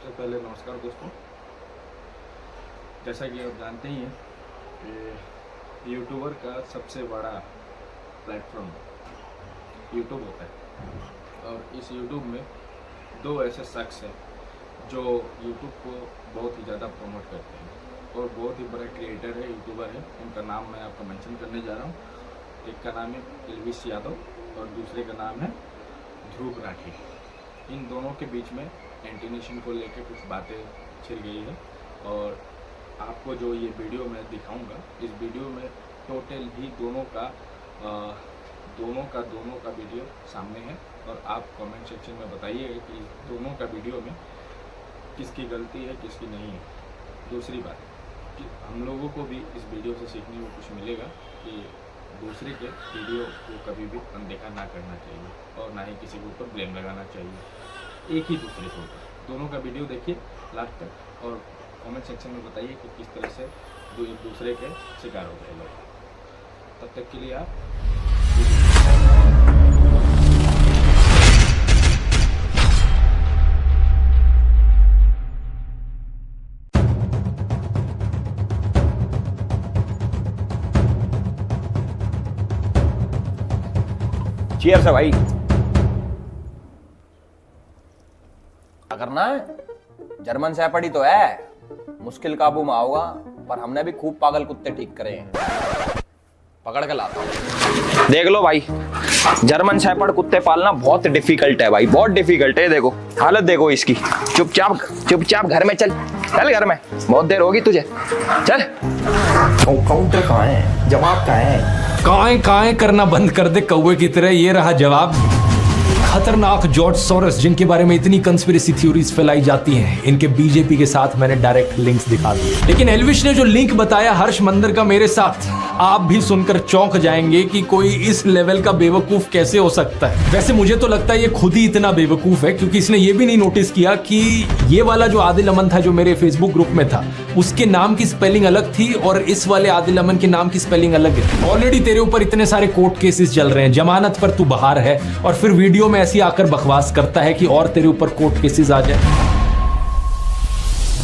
सबसे पहले नमस्कार दोस्तों। जैसा कि आप जानते ही हैं कि यूट्यूबर का सबसे बड़ा प्लेटफॉर्म यूट्यूब होता है और इस यूट्यूब में दो ऐसे शख्स हैं जो यूट्यूब को बहुत ही ज़्यादा प्रमोट करते हैं और बहुत ही बड़ा क्रिएटर है, यूट्यूबर है। उनका नाम मैं आपको मेंशन करने जा रहा हूँ। एक का नाम है एल्विश यादव और दूसरे का नाम है ध्रुव राठी। इन दोनों के बीच में एंटीनेशन को लेकर कुछ बातें छिड़ गई है और आपको जो ये वीडियो मैं दिखाऊंगा, इस वीडियो में टोटल ही दोनों का वीडियो सामने है और आप कमेंट सेक्शन में बताइएगा कि इस दोनों का वीडियो में किसकी गलती है, किसकी नहीं है। दूसरी बात कि हम लोगों को भी इस वीडियो से सीखने को कुछ मिलेगा कि दूसरे के वीडियो को कभी भी अनदेखा ना करना चाहिए और ना ही किसी के ऊपर ब्लेम लगाना चाहिए, एक ही दूसरे के ऊपर। दोनों का वीडियो देखिए लास्ट तक और कमेंट सेक्शन में बताइए कि किस तरह से एक दूसरे के शिकार हो गए लोग। तब तक के लिए आप चीयर्स है भाई। क्या करना है? जर्मन शेफर्ड ही तो है, मुश्किल काबू में आओगा, पर हमने भी खूब पागल कुत्ते ठीक करे हैं। पकड़ के लाता हूं। देख लो भाई, जर्मन शेफर्ड कुत्ते पालना बहुत डिफिकल्ट है भाई, बहुत डिफिकल्ट है। देखो हालत देखो इसकी। चुपचाप घर में चल घर में, बहुत देर होगी तुझे। चल। काउंटर कहाँ है? जवाब कहाँ है? काएं करना बंद कर दे कौवे की तरह। ये रहा जवाब। खतरनाक जॉर्ज सोरोस, जिनके बारे में इतनी कंस्पिरेसी थ्योरीज फैलाई जाती हैं, इनके बीजेपी के साथ मैंने डायरेक्ट लिंक्स दिखा दिए। लेकिन एल्विश ने जो लिंक बताया हर्ष मंदर का मेरे साथ, आप भी सुनकर चौंक जाएंगे कि कोई इस लेवल का बेवकूफ कैसे हो सकता है। वैसे मुझे तो लगता है ये खुद ही इतना बेवकूफ है, क्योंकि इसने ये भी नहीं नोटिस किया कि ये वाला जो आदिल अमन था जो मेरे फेसबुक ग्रुप में था, उसके नाम की स्पेलिंग अलग थी और इस वाले आदिल अमन के नाम की स्पेलिंग अलग है। ऑलरेडी तेरे ऊपर इतने सारे कोर्ट केसेस चल रहे हैं, जमानत पर तू बाहर है और फिर वीडियो में ऐसी आकर बकवास करता है कि और तेरे ऊपर कोर्ट केसेस आ जाए।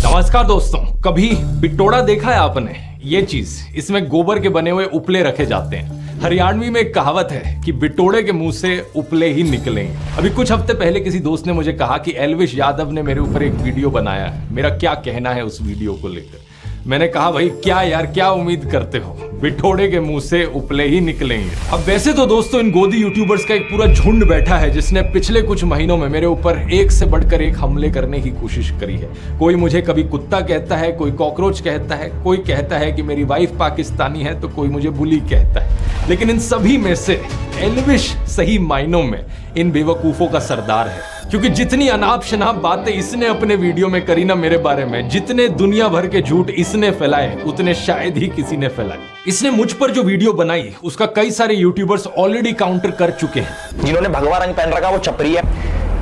नमस्कार दोस्तों, कभी बिटोड़ा देखा है आपने? ये चीज, इसमें गोबर के बने हुए उपले रखे जाते हैं। हरियाणवी में एक कहावत है कि बिटोड़े के मुंह से उपले ही निकलेंगे। अभी कुछ हफ्ते पहले किसी दोस्त ने मुझे कहा कि एल्विश यादव ने मेरे ऊपर एक वीडियो बनाया है, मेरा क्या कहना है उस वीडियो को लेकर। मैंने कहा भाई क्या यार, क्या उम्मीद करते हो, बिठोड़े के मुंह से उपले ही निकलेंगे। अब वैसे तो दोस्तों इन गोदी यूट्यूबर्स का एक पूरा झुंड बैठा है जिसने पिछले कुछ महीनों में मेरे ऊपर एक से बढ़कर एक हमले करने की कोशिश करी है। कोई मुझे कभी कुत्ता कहता है, कोई कॉकरोच कहता है, कोई कहता है कि मेरी वाइफ पाकिस्तानी है, तो कोई मुझे बुली कहता है। लेकिन इन सभी में से एल्विश सही मायनों में इन बेवकूफों का सरदार है, क्योंकि जितनी अनाप शनाप बातें इसने अपने वीडियो में करी ना मेरे बारे में, जितने दुनिया भर के झूठ इसने फैलाए, उतने शायद ही किसी ने फैलाए। इसने मुझ पर जो वीडियो बनाई उसका कई सारे यूट्यूबर्स ऑलरेडी काउंटर कर चुके हैं। जिन्होंने भगवा रंग पहन रखा वो छपरी है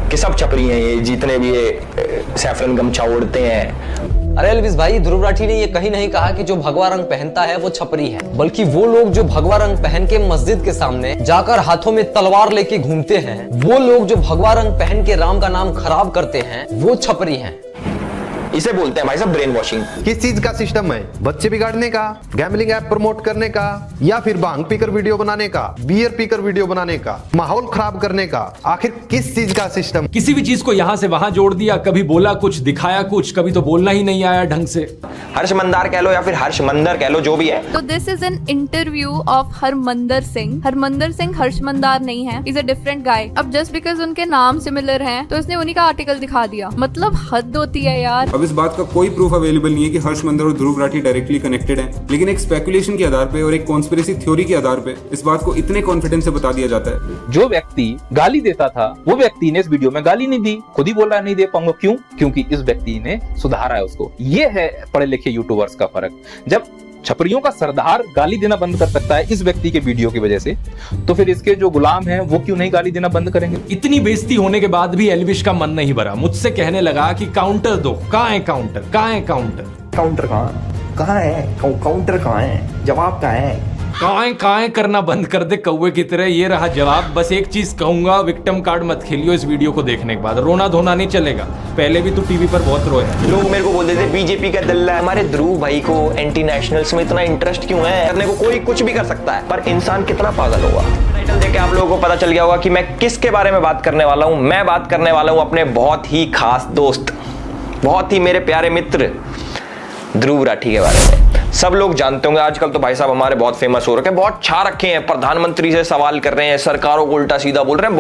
कि सब छपरी हैं, ये जितने भी ये सैफरन गमछा ओढ़ते हैं। अरे एल्विश भाई, ध्रुव राठी ने ये कहीं नहीं कहा कि जो भगवा रंग पहनता है वो छपरी है, बल्कि वो लोग जो भगवा रंग पहन के मस्जिद के सामने जाकर हाथों में तलवार लेके घूमते हैं, वो लोग जो भगवा रंग पहन के राम का नाम खराब करते हैं, वो छपरी हैं। इसे बोलते हैं भाई साहब ब्रेन वॉशिंग। किस चीज का सिस्टम है? बच्चे बिगाड़ने का, गैम्बलिंग ऐप प्रमोट करने का, या फिर भांग पीकर वीडियो बनाने का, बियर पीकर वीडियो बनाने का, माहौल खराब करने का? आखिर किस चीज का सिस्टम? किसी भी चीज को यहाँ से वहां जोड़ दिया, कभी बोला कुछ, दिखाया कुछ, कभी तो बोलना ही नहीं आया ढंग से। हर्षमंदार कह लो या फिर हर्षमंदर कह लो, जो भी है। तो this is an interview of Harmandar Singh. Harmandar Singh Harshmander नहीं है, इज अ डिफरेंट गाय। अब जस्ट बिकॉज उनके नाम सिमिलर हैं तो इसने उन्हीं का आर्टिकल दिखा दिया, मतलब हद होती है यार। अब इस बात का कोई प्रूफ अवेलेबल नहीं है कि हर्ष मंदर और ध्रुव राठी डायरेक्टली कनेक्टेड हैं, लेकिन एक स्पेकुलेशन के आधार पे और एक कॉन्स्पिरेसी थ्योरी के आधार पे इस बात को इतने कॉन्फिडेंस से बता दिया जाता है। जो व्यक्ति गाली देता था वो व्यक्ति ने इस वीडियो में गाली नहीं दी, खुद ही बोल रहा है नहीं दे पाऊंगा। क्यों? क्योंकि इस व्यक्ति ने सुधारा है उसको। ये है पढ़े लिखे यूट्यूबर्स का फर्क। जब छपरियों का सरदार गाली देना बंद कर सकता है इस व्यक्ति के वीडियो की वजह से, तो फिर इसके जो गुलाम हैं वो क्यों नहीं गाली देना बंद करेंगे? इतनी बेइज्जती होने के बाद भी एल्विश का मन नहीं भरा, मुझसे कहने लगा कि काउंटर दो। कहाँ है काउंटर? कहाँ है काउंटर? काउंटर कहाँ है? काउंटर कहाँ है? जवाब कहाँ है? काएं करना बंद कर दे कौवे की तरह, ये रहा जवाब। बस एक चीज कहूंगा, विक्टिम कार्ड मत खेलियो इस वीडियो को देखने के बाद। रोना धोना नहीं चलेगा, पहले भी तू टीवी पर बहुत रोया है। लोग मेरे को बोलते थे बीजेपी का दल्ला है। हमारे ध्रुव भाई को एंटी नेशनल्स में इतना इंटरेस्ट क्यों है? करने को कोई कुछ भी कर सकता है, पर इंसान कितना पागल होगा। टाइटल देख के आप लोगों को पता चल गया होगा कि मैं किसके बारे में बात करने वाला हूं। मैं बात करने वाला हूं अपने बहुत ही खास दोस्त, बहुत ही मेरे प्यारे मित्र ध्रुव राठी के बारे में। सब लोग जानते होंगे, आजकल तो भाई साहब हमारे बहुत फेमस हो रखे हैं, बहुत छा रखे हैं, प्रधानमंत्री से सवाल कर रहे हैं, सरकारों को उल्टा सीधा बोल रहे हैं,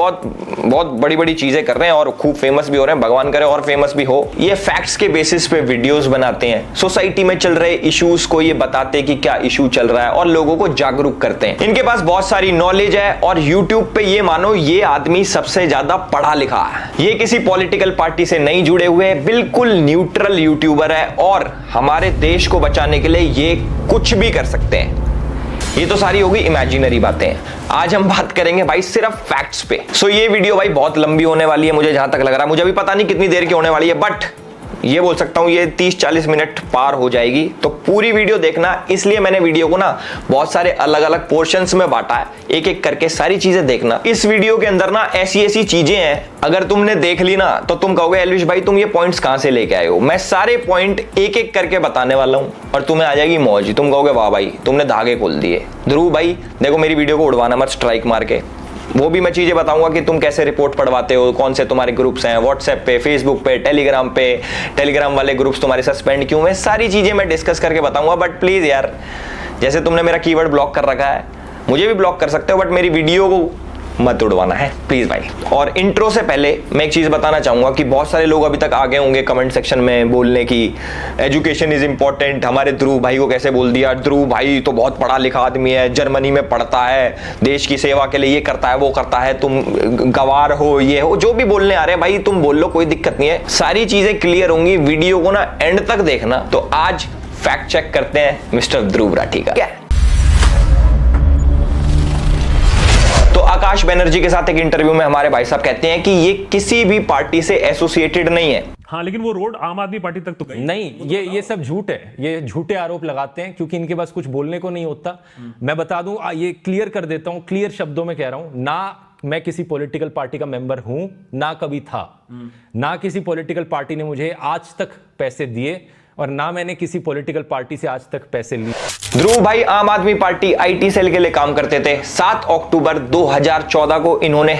बहुत बड़ी बड़ी चीजें कर रहे हैं और खूब फेमस भी हो रहे हैं। भगवान करे और फेमस भी हो। ये फैक्ट्स के बेसिस पे वीडियोस बनाते हैं, सोसाइटी में चल रहे इश्यूज को ये बताते हैं कि क्या इशू चल रहा है और लोगों को जागरूक करते हैं। इनके पास बहुत सारी नॉलेज है और यूट्यूब पे ये मानो ये आदमी सबसे ज्यादा पढ़ा लिखा है। ये किसी पॉलिटिकल पार्टी से नहीं जुड़े हुए, बिल्कुल न्यूट्रल यूट्यूबर है और हमारे देश को बचाने के लिए ये कुछ भी कर सकते हैं। ये तो सारी होगी इमेजिनरी बातें। आज हम बात करेंगे भाई सिर्फ फैक्ट्स पे। सो ये वीडियो भाई बहुत लंबी होने वाली है, मुझे जहां तक लग रहा है। मुझे भी पता नहीं कितनी देर की होने वाली है, बट ये बोल सकता हूं ये 30-40 मिनट पार हो जाएगी। तो पूरी वीडियो देखना, इसलिए मैंने वीडियो को ना बहुत सारे अलग अलग पोर्शंस में बांटा है, एक एक करके सारी चीजें देखना। इस वीडियो के अंदर ना ऐसी चीजें हैं, अगर तुमने देख ली ना तो तुम कहोगे एल्विश भाई तुम ये पॉइंट्स कहां से लेके आए हो। मैं सारे पॉइंट एक एक करके बताने वाला हूं और तुम्हें आ जाएगी मौज। तुम कहोगे वाह भाई तुमने धागे खोल दिए। ध्रुव भाई देखो मेरी वीडियो को उड़वाना मत स्ट्राइक मार के। वो भी मैं चीजें बताऊंगा कि तुम कैसे रिपोर्ट पढ़वाते हो, कौन से तुम्हारे ग्रुप्स हैं व्हाट्सएप पे, फेसबुक पे, टेलीग्राम वाले ग्रुप्स तुम्हारे सस्पेंड क्यों हैं, सारी चीजें मैं डिस्कस करके बताऊंगा। बट प्लीज यार, जैसे तुमने मेरा कीवर्ड ब्लॉक कर रखा है, मुझे भी ब्लॉक कर सकते हो, बट मेरी वीडियो को मत उड़वाना है प्लीज भाई। और इंट्रो से पहले मैं एक चीज बताना चाहूंगा कि बहुत सारे लोग अभी तक आगे होंगे कमेंट सेक्शन में बोलने की एजुकेशन इज इंपॉर्टेंट। हमारे ध्रुव भाई को कैसे बोल दिया, ध्रुव भाई तो बहुत पढ़ा लिखा आदमी है, जर्मनी में पढ़ता है, देश की सेवा के लिए ये करता है वो करता है, तुम गवार हो, ये हो, जो भी बोलने आ रहे हैं भाई तुम बोल लो, कोई दिक्कत नहीं है। सारी चीजें क्लियर होंगी, वीडियो को ना एंड तक देखना। तो आज फैक्ट चेक करते हैं मिस्टर ध्रुव राठी का। क्या तो आकाश बनर्जी के साथ एक इंटरव्यू में हमारे भाई साहब कहते हैं कि ये किसी भी पार्टी से एसोसिएटेड नहीं है। हाँ, लेकिन वो रोड आम आदमी पार्टी तक तो गई नहीं। ये सब झूठ है, ये झूठे आरोप लगाते हैं क्योंकि इनके पास कुछ बोलने को नहीं होता। मैं बता दूं, ये क्लियर कर देता हूं, क्लियर शब्दों में कह रहा हूं, ना मैं किसी पॉलिटिकल पार्टी का मेंबर हूं, ना कभी था, ना किसी पॉलिटिकल पार्टी ने मुझे आज तक पैसे दिए और ना मैंने किसी पॉलिटिकल पार्टी से आज तक पैसे लिए। ध्रुव भाई आम आदमी पार्टी आईटी सेल के लिए काम करते थे। 7 अक्टूबर 2014 को इन्होंने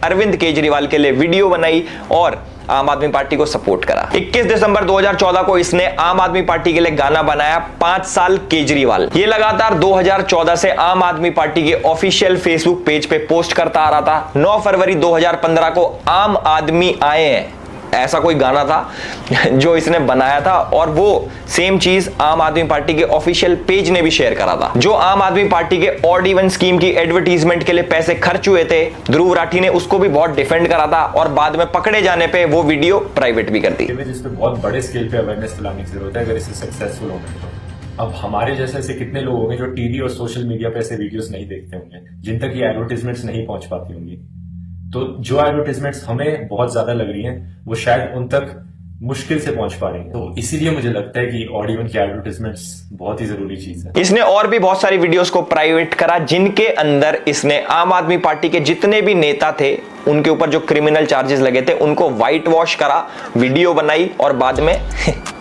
#अरविंद केजरीवाल के लिए वीडियो बनाई और आम आदमी पार्टी को सपोर्ट करा। 21 दिसंबर 2014 को इसने आम आदमी पार्टी के लिए गाना बनाया 5 साल केजरीवाल। ये लगातार 2014 से आम आदमी पार्टी के ऑफिशियल फेसबुक पेज पे पोस्ट करता आ रहा था। 9 फरवरी 2015 को आम आदमी आए हैं ऐसा कोई गाना था जो इसने बनाया था और वो सेम चीज आम आदमी पार्टी के ऑफिशियल पेज ने भी शेयर करा था। जो आम आदमी पार्टी के ऑड इवन स्कीम की एडवर्टीजमेंट के लिए पैसे खर्च हुए थे, ध्रुव राठी ने उसको भी बहुत डिफेंड करा था और बाद में पकड़े जाने पे वो वीडियो प्राइवेट भी कर दी। जिस पे बहुत बड़े स्केल पे अवेयरनेस फैलाने की जरूरत है अगर इसे सक्सेसफुल होगा तो। अब हमारे जैसे ऐसे कितने लोग होंगे जो टीवी और सोशल मीडिया पे ऐसे वीडियोस नहीं देखते होंगे, जिन तक ये एडवर्टीजमेंट्स नहीं पहुंच पाती होंगी। तो जो एडवर्टीजमेंट्स हमें बहुत ज्यादा लग रही हैं वो शायद उन तक मुश्किल से पहुंच पा रही है। तो इसीलिए मुझे लगता है कि ऑड इवन की एडवर्टाइजमेंट्स बहुत ही जरूरी चीज है। इसने और भी बहुत सारी वीडियोस को प्राइवेट करा जिनके अंदर इसने आम आदमी पार्टी के जितने भी नेता थे उनके ऊपर जो क्रिमिनल चार्जेस लगे थे उनको व्हाइट वॉश करा, वीडियो बनाई और बाद में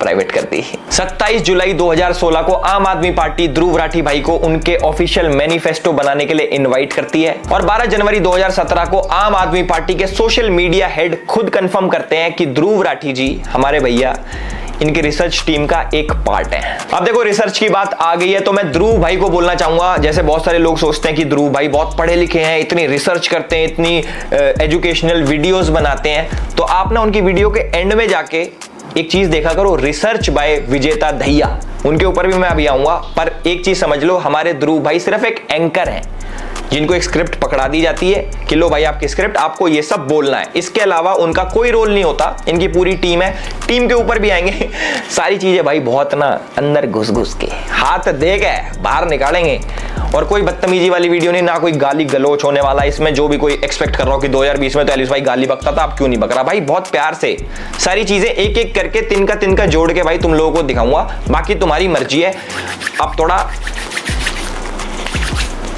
प्राइवेट कर दी। 27 जुलाई 2016 को आम आदमी पार्टी ध्रुव राठी भाई को उनके ऑफिशियल मैनिफेस्टो बनाने के लिए इनवाइट करती है और 12 जनवरी 2017 को आम आदमी पार्टी के सोशल मीडिया हेड खुद कंफर्म करते हैं कि ध्रुव राठी जी हमारे भैया इनकी रिसर्च टीम का एक पार्ट है। अब देखो रिसर्च की बात आ गई है तो मैं ध्रुव भाई को बोलना चाहूंगा, जैसे बहुत सारे लोग सोचते हैं कि ध्रुव भाई बहुत पढ़े लिखे हैं, इतनी रिसर्च करते हैं, इतनी एजुकेशनल वीडियोस बनाते हैं, तो आप ना उनकी वीडियो के एंड में जाके एक चीज देखा करो, रिसर्च बाय विजेता दहिया, उनके ऊपर भी मैं अभी आऊंगा। पर एक चीज समझ लो, हमारे ध्रुव भाई सिर्फ एक एंकर हैं जिनको एक स्क्रिप्ट पकड़ा दी जाती है कि लो भाई आपकी स्क्रिप्ट, आपको ये सब बोलना है, इसके अलावा उनका कोई रोल नहीं होता। इनकी पूरी टीम है, टीम के ऊपर भी आएंगे सारी चीजें भाई बहुत ना अंदर घुस घुस के हाथ दे के बाहर निकालेंगे और कोई बदतमीजी वाली वीडियो नहीं, ना कोई गाली गलोच होने वाला इसमें। जो भी कोई एक्सपेक्ट कर रहा हो कि 2020 में तो एलिस भाई गाली बकता था, अब क्यों नहीं बक रहा, भाई बहुत प्यार से सारी चीजें एक एक करके तिनका जोड़ के भाई तुम लोगों को दिखाऊंगा, बाकी तुम्हारी मर्जी है। अब थोड़ा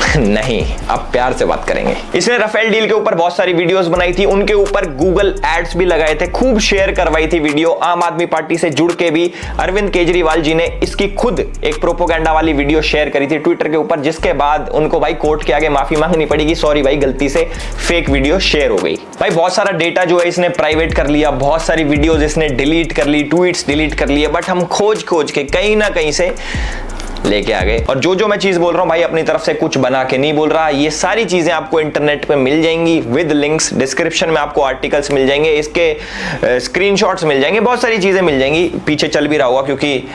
नहीं, अब प्यार से बात करेंगे। इसने राफेल डील के ऊपर बहुत सारी वीडियोस बनाई थी, उनके ऊपर गूगल एड्स भी लगाए थे, खूब शेयर करवाई थी वीडियो। आम आदमी पार्टी से जुड़ के भी अरविंद केजरीवाल जी ने इसकी खुद एक प्रोपोगेंडा वाली वीडियो शेयर करी थी ट्विटर के ऊपर, जिसके बाद उनको भाई कोर्ट के आगे माफी मांगनी पड़ेगी, सॉरी भाई गलती से फेक वीडियो शेयर हो गई। भाई बहुत सारा डेटा जो है इसने प्राइवेट कर लिया, बहुत सारी वीडियोस इसने डिलीट कर ली, ट्वीट्स डिलीट कर लिए, बट हम खोज के कहीं ना कहीं से लेके आ गए। और जो मैं चीज बोल रहा हूं भाई अपनी तरफ से कुछ बना के नहीं बोल रहा, ये सारी चीजें आपको इंटरनेट पे मिल जाएंगी विद लिंक्स। डिस्क्रिप्शन में आपको आर्टिकल्स मिल जाएंगे, इसके स्क्रीनशॉट्स मिल जाएंगे, बहुत सारी चीजें मिल जाएंगी। पीछे चल भी रहा होगा क्योंकि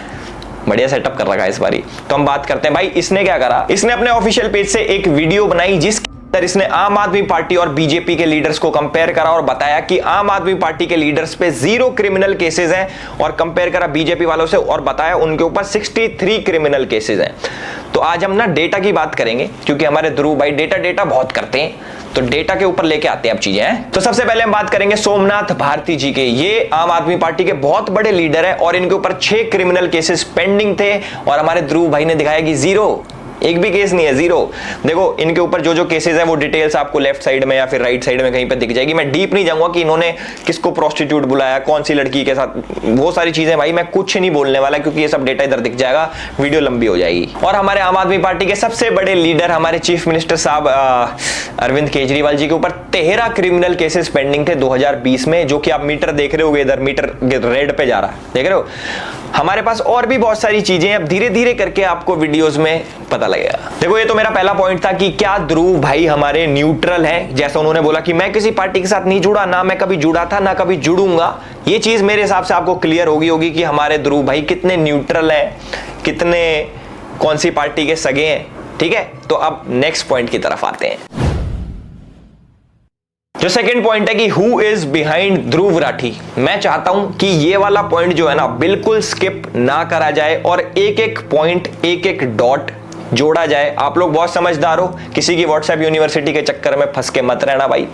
बढ़िया सेटअप कर रखा है इस बारी। तो हम बात करते हैं भाई इसने क्या करा। इसने अपने ऑफिशियल पेज से एक वीडियो बनाई जिसके अंदर इसने आम आदमी पार्टी और बीजेपी के लीडर्स को कंपेयर करा और बताया कि आम आदमी पार्टी के लीडर्स पे 0 क्रिमिनल केसेस हैं, और कंपेयर करा बीजेपी वालों से और बताया उनके ऊपर 63 क्रिमिनल केसेस हैं। तो आज हम ना डेटा की बात करेंगे क्योंकि हमारे ध्रुव भाई डेटा बहुत करते हैं, तो डेटा के ऊपर लेके आते हैं अब चीजें। तो सबसे पहले हम बात करेंगे सोमनाथ भारती जी के। ये आम आदमी पार्टी के बहुत बड़े लीडर है और इनके ऊपर 6 क्रिमिनल केसेस पेंडिंग थे, और हमारे ध्रुव भाई ने दिखाया कि 0, एक भी केस नहीं है, 0। देखो इनके ऊपर जो केसेस हैं वो डिटेल्स आपको लेफ्ट साइड में या फिर राइट साइड में कहीं पे दिख जाएगी। मैं डीप नहीं जाऊंगा कि इन्होंने किसको प्रोस्टिट्यूट बुलाया, कौन सी लड़की के साथ, वो सारी चीजें भाई मैं कुछ नहीं बोलने वाला क्योंकि ये सब डेटा इधर दिख जाएगा, वीडियो लंबी हो जाएगी। और हमारे आम आदमी पार्टी के सबसे बड़े लीडर हमारे चीफ मिनिस्टर साहब अरविंद केजरीवाल जी के ऊपर 13 क्रिमिनल केसेस पेंडिंग थे 2020 में, जो कि आप मीटर देख रहे होगे, इधर मीटर रेड पे जा रहा है, देख रहे हो। हमारे पास और भी बहुत सारी चीजें अब धीरे धीरे करके आपको वीडियोस में पता लगेगा। देखो ये तो मेरा पहला पॉइंट था कि क्या ध्रुव भाई हमारे न्यूट्रल हैं, जैसा उन्होंने बोला कि मैं किसी पार्टी के साथ नहीं जुड़ा, ना मैं कभी जुड़ा था ना कभी जुड़ूंगा। ये चीज मेरे हिसाब से आपको क्लियर होगी कि हमारे ध्रुव भाई कितने न्यूट्रल हैं, कितने कौन सी पार्टी के सगे हैं। ठीक है, तो अब नेक्स्ट पॉइंट की तरफ आते हैं। जो सेकंड पॉइंट है कि who is behind Dhruv Rathee. मैं चाहता हूं कि ये वाला पॉइंट जो है ना बिल्कुल स्किप ना करा जाए और एक एक पॉइंट, एक एक डॉट जोड़ा जाए। आप लोग बहुत समझदार हो, किसी की व्हाट्सएप यूनिवर्सिटी के चक्कर में फंस के मत रहना भाई।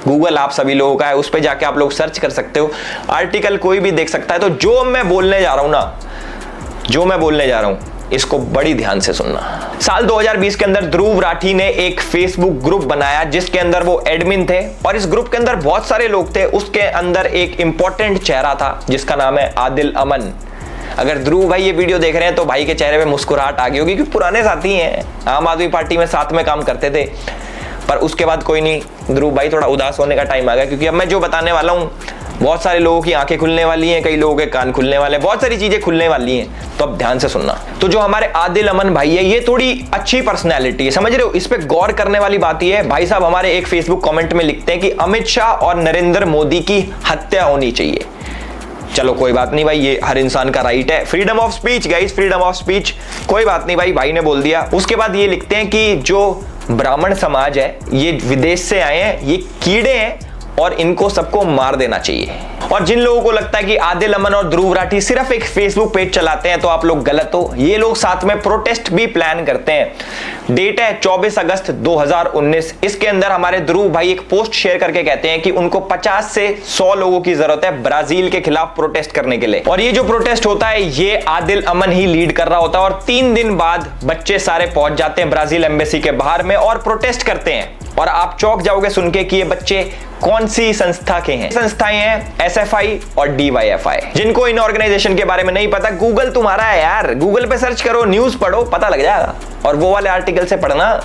गूगल आप सभी लोगों का है, उस पर जाके आप लोग सर्च कर सकते हो, आर्टिकल कोई भी देख सकता है। तो जो मैं बोलने जा रहा हूं इसको बड़ी ध्यान से सुनना। साल 2020 के अंदर ध्रुव राठी ने एक फेसबुक ग्रुप बनाया जिसके अंदर वो एडमिन थे, और इस ग्रुप के अंदर बहुत सारे लोग थे। उसके अंदर एक इंपॉर्टेंट चेहरा था जिसका नाम है आदिल अमन। अगर ध्रुव भाई ये वीडियो देख रहे हैं तो भाई के चेहरे पे मुस्कुराहट आ गई होगी क्योंकि पुराने साथी हैं, आम आदमी पार्टी में साथ में काम करते थे। पर उसके बाद कोई नहीं, ध्रुव भाई थोड़ा उदास होने का टाइम आ गया क्योंकि अब मैं जो बताने वाला हूं बहुत सारे लोगों की आंखें खुलने वाली हैं, कई लोगों के कान खुलने वाले हैं, बहुत सारी चीजें खुलने वाली हैं। तो अब ध्यान से सुनना। तो जो हमारे आदिल अमन भाई है ये थोड़ी अच्छी पर्सनैलिटी है, समझ रहे हो। इस पे गौर करने वाली बात ये है, भाई साहब हमारे एक फेसबुक कमेंट में लिखते हैं कि अमित शाह और नरेंद्र मोदी की हत्या होनी चाहिए। चलो कोई बात नहीं भाई, ये हर इंसान का राइट है, freedom of speech guys, freedom of speech, कोई बात नहीं भाई ने बोल दिया। उसके बाद ये लिखते हैं कि जो ब्राह्मण समाज है ये विदेश से आए हैं, ये कीड़े हैं और इनको सबको मार देना चाहिए। और जिन लोगों को लगता है कि आदिल अमन और ध्रुव राठी सिर्फ एक फेसबुक पेज चलाते हैं तो आप लोग गलत हो। ये लोग साथ में प्रोटेस्ट भी प्लान करते हैं। डेट है 24 अगस्त 2019। इसके अंदर हमारे ध्रुव भाई एक पोस्ट शेयर करके कहते हैं कि उनको 50 से 100 लोगों की जरूरत है ब्राजील के खिलाफ प्रोटेस्ट करने के लिए। और ये जो प्रोटेस्ट होता है ये आदिल अमन ही लीड कर रहा होता है, और 3 दिन बाद बच्चे सारे पहुंच जाते हैं ब्राजील एम्बेसी के बाहर में और प्रोटेस्ट करते हैं। और आप चौंक जाओगे सुन के कि ये बच्चे कौन सी संस्था के हैं। संस्थाएं हैं SFI और DYFI। जिनको इन ऑर्गेनाइजेशन के बारे में नहीं पता, गूगल तुम्हारा है यार, गूगल पे सर्च करो, न्यूज पढ़ो, पता लग जाएगा। और वो वाले आर्टिकल से पढ़ना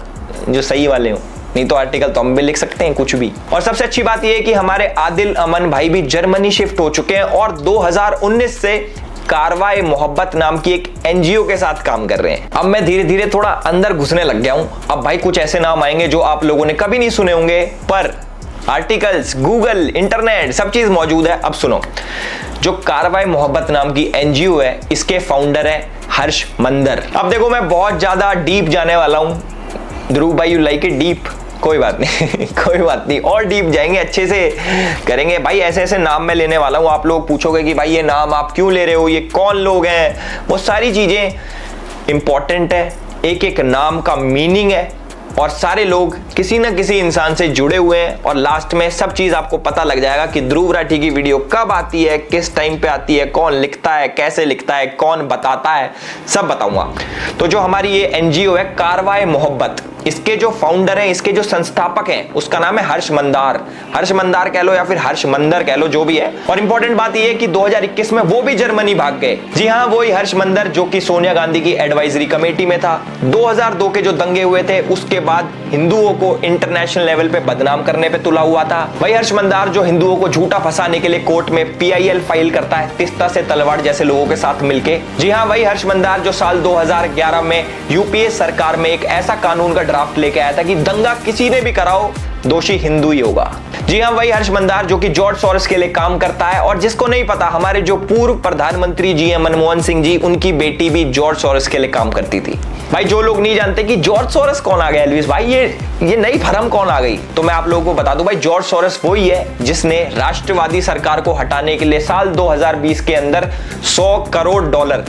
जो सही वाले हो, नहीं तो आर्टिकल तो हम भी लिख सकते हैं कुछ भी। और सबसे अच्छी बात यह है कि हमारे आदिल अमन भाई भी जर्मनी शिफ्ट हो चुके हैं और 2019 से कारवाए मोहब्बत नाम की एक NGO के साथ काम कर रहे हैं। अब मैं धीरे धीरे थोड़ा अंदर घुसने लग गया हूं। अब भाई कुछ ऐसे नाम आएंगे जो आप लोगों ने कभी नहीं सुने होंगे, पर आर्टिकल्स, गूगल, इंटरनेट सब चीज मौजूद है। अब सुनो, जो कारवाए मोहब्बत नाम की NGO है इसके फाउंडर है हर्ष मंदर। अब देखो मैं बहुत ज्यादा डीप जाने वाला हूं। ध्रुव भाई यू लाइक इट डीप, कोई बात नहीं कोई बात नहीं, और डीप जाएंगे, अच्छे से करेंगे भाई। ऐसे ऐसे नाम मैं लेने वाला हूं, आप लोग पूछोगे कि भाई ये नाम आप क्यों ले रहे हो, ये कौन लोग हैं, वो सारी चीजें इंपॉर्टेंट है। एक एक नाम का मीनिंग है और सारे लोग किसी ना किसी इंसान से जुड़े हुए हैं, और लास्ट में सब चीज आपको पता लग जाएगा कि ध्रुव राठी की वीडियो कब आती है, किस टाइम पे आती है, कौन लिखता है, कैसे लिखता है, कौन बताता है, सब बताऊंगा। तो जो हमारी ये NGO है कारवाए मोहब्बत, इसके जो फाउंडर हैं, इसके जो संस्थापक हैं, उसका नाम है हर्ष मंदार। हर्ष मंदार कह लो या फिर हर्ष मंदर कह लो, जो भी है। और इंपॉर्टेंट बात यह है कि 2021 में वो भी जर्मनी भाग गए। जी हाँ, वही हर्ष मंदर जो कि सोनिया गांधी की एडवाइजरी कमेटी में था। 2002 के जो दंगे हुए थे उसके बाद हिंदुओं को इंटरनेशनल लेवल पे बदनाम करने पे तुला हुआ था। वही हर्ष मंदार जो हिंदुओं को झूठा फंसाने के लिए कोर्ट में PIL फाइल करता है तीस्ता से तलवाड़ जैसे लोगों के साथ मिलके। जी हाँ, वही हर्ष मंदार जो साल 2011 में UPA सरकार में एक ऐसा कानून का ड्राफ्ट लेके आया था कि दंगा किसी ने भी कराओ, दोषी हिंदू ही होगा। जी हाँ, वही हर्ष मंदार जो कि जॉर्ज सोरोस के लिए काम करता है। और जिसको नहीं पता, हमारे जो पूर्व प्रधानमंत्री जी हैं मनमोहन सिंह जी, उनकी बेटी भी जॉर्ज सोरोस के लिए काम करती थी। भाई जो लोग नहीं जानते कि जॉर्ज सोरोस कौन आ गया एल्विस भाई, ये नई फर्म कौन आ गई, तो मैं आप लोगों को बता दूं भाई, जॉर्ज सोरोस वही है जिसने राष्ट्रवादी सरकार को हटाने के लिए साल 2020 के अंदर $100 करोड़,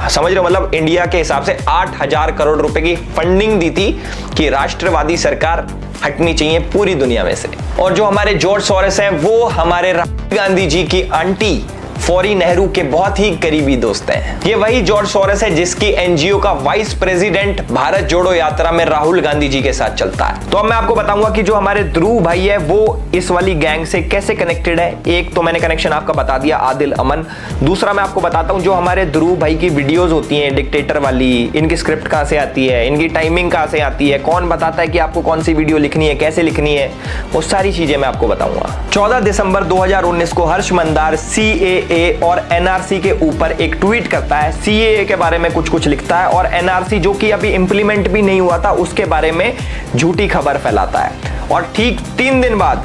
समझ रहे हो, मतलब इंडिया के हिसाब से 8,000 करोड़ रुपए की फंडिंग दी थी कि राष्ट्रवादी सरकार हटनी चाहिए पूरी दुनिया में से। और जो हमारे जॉर्ज सोरोस हैं वो हमारे राहुल गांधी जी की आंटी फौरी नेहरू के बहुत ही करीबी दोस्त हैं। ये वही जॉर्ज सोरोस है जिसकी NGO का वाइस प्रेसिडेंट भारत जोड़ो यात्रा में राहुल गांधी जी के साथ चलता है। तो अब मैं आपको बताऊंगा कि जो हमारे ध्रुव भाई है वो इस वाली गैंग से कैसे कनेक्टेड है। एक तो मैंने कनेक्शन आपका बता दिया, आदिल अमन। दूसरा मैं आपको बताता हूं जो हमारे ध्रुव भाई की वीडियोज होती हैं डिक्टेटर वाली, इनकी स्क्रिप्ट कहां से आती है, इनकी टाइमिंग कहां से आती है, कौन बताता है कि आपको कौन सी वीडियो लिखनी है, कैसे लिखनी है, वो सारी चीजें मैं आपको बताऊंगा। 14 दिसंबर 2019 को हर्ष मंदार CAA और NRC के ऊपर एक ट्वीट करता है। CAA के बारे में कुछ लिखता है और NRC जो कि अभी इंप्लीमेंट भी नहीं हुआ था उसके बारे में झूठी खबर फैलाता है। और ठीक 3 दिन बाद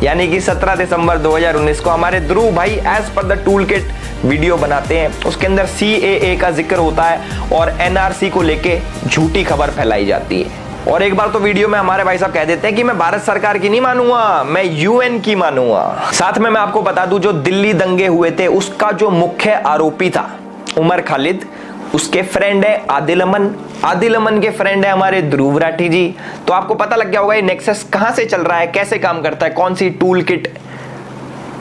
यानी कि 17 दिसंबर 2019 को हमारे ध्रुव भाई as per the tool kit video बनाते हैं। उसके अंदर CAA का जिक्र होता है और NRC को लेके झूठी खबर फैलाई जाती है। और एक बार तो वीडियो में हमारे भाई साहब कह देते हैं कि मैं भारत सरकार की नहीं मानूंगा, मैं UN की मानूंगा। साथ में मैं आपको बता दूं जो दिल्ली दंगे हुए थे उसका जो मुख्य आरोपी था उमर खालिद, उसके फ्रेंड है आदिल अमन। आदिल अमन के फ्रेंड है हमारे ध्रुव राठी जी। तो आपको पता लग गया होगा ये नेक्सस कहां से चल रहा है, कैसे काम करता है, कौन सी टूल किट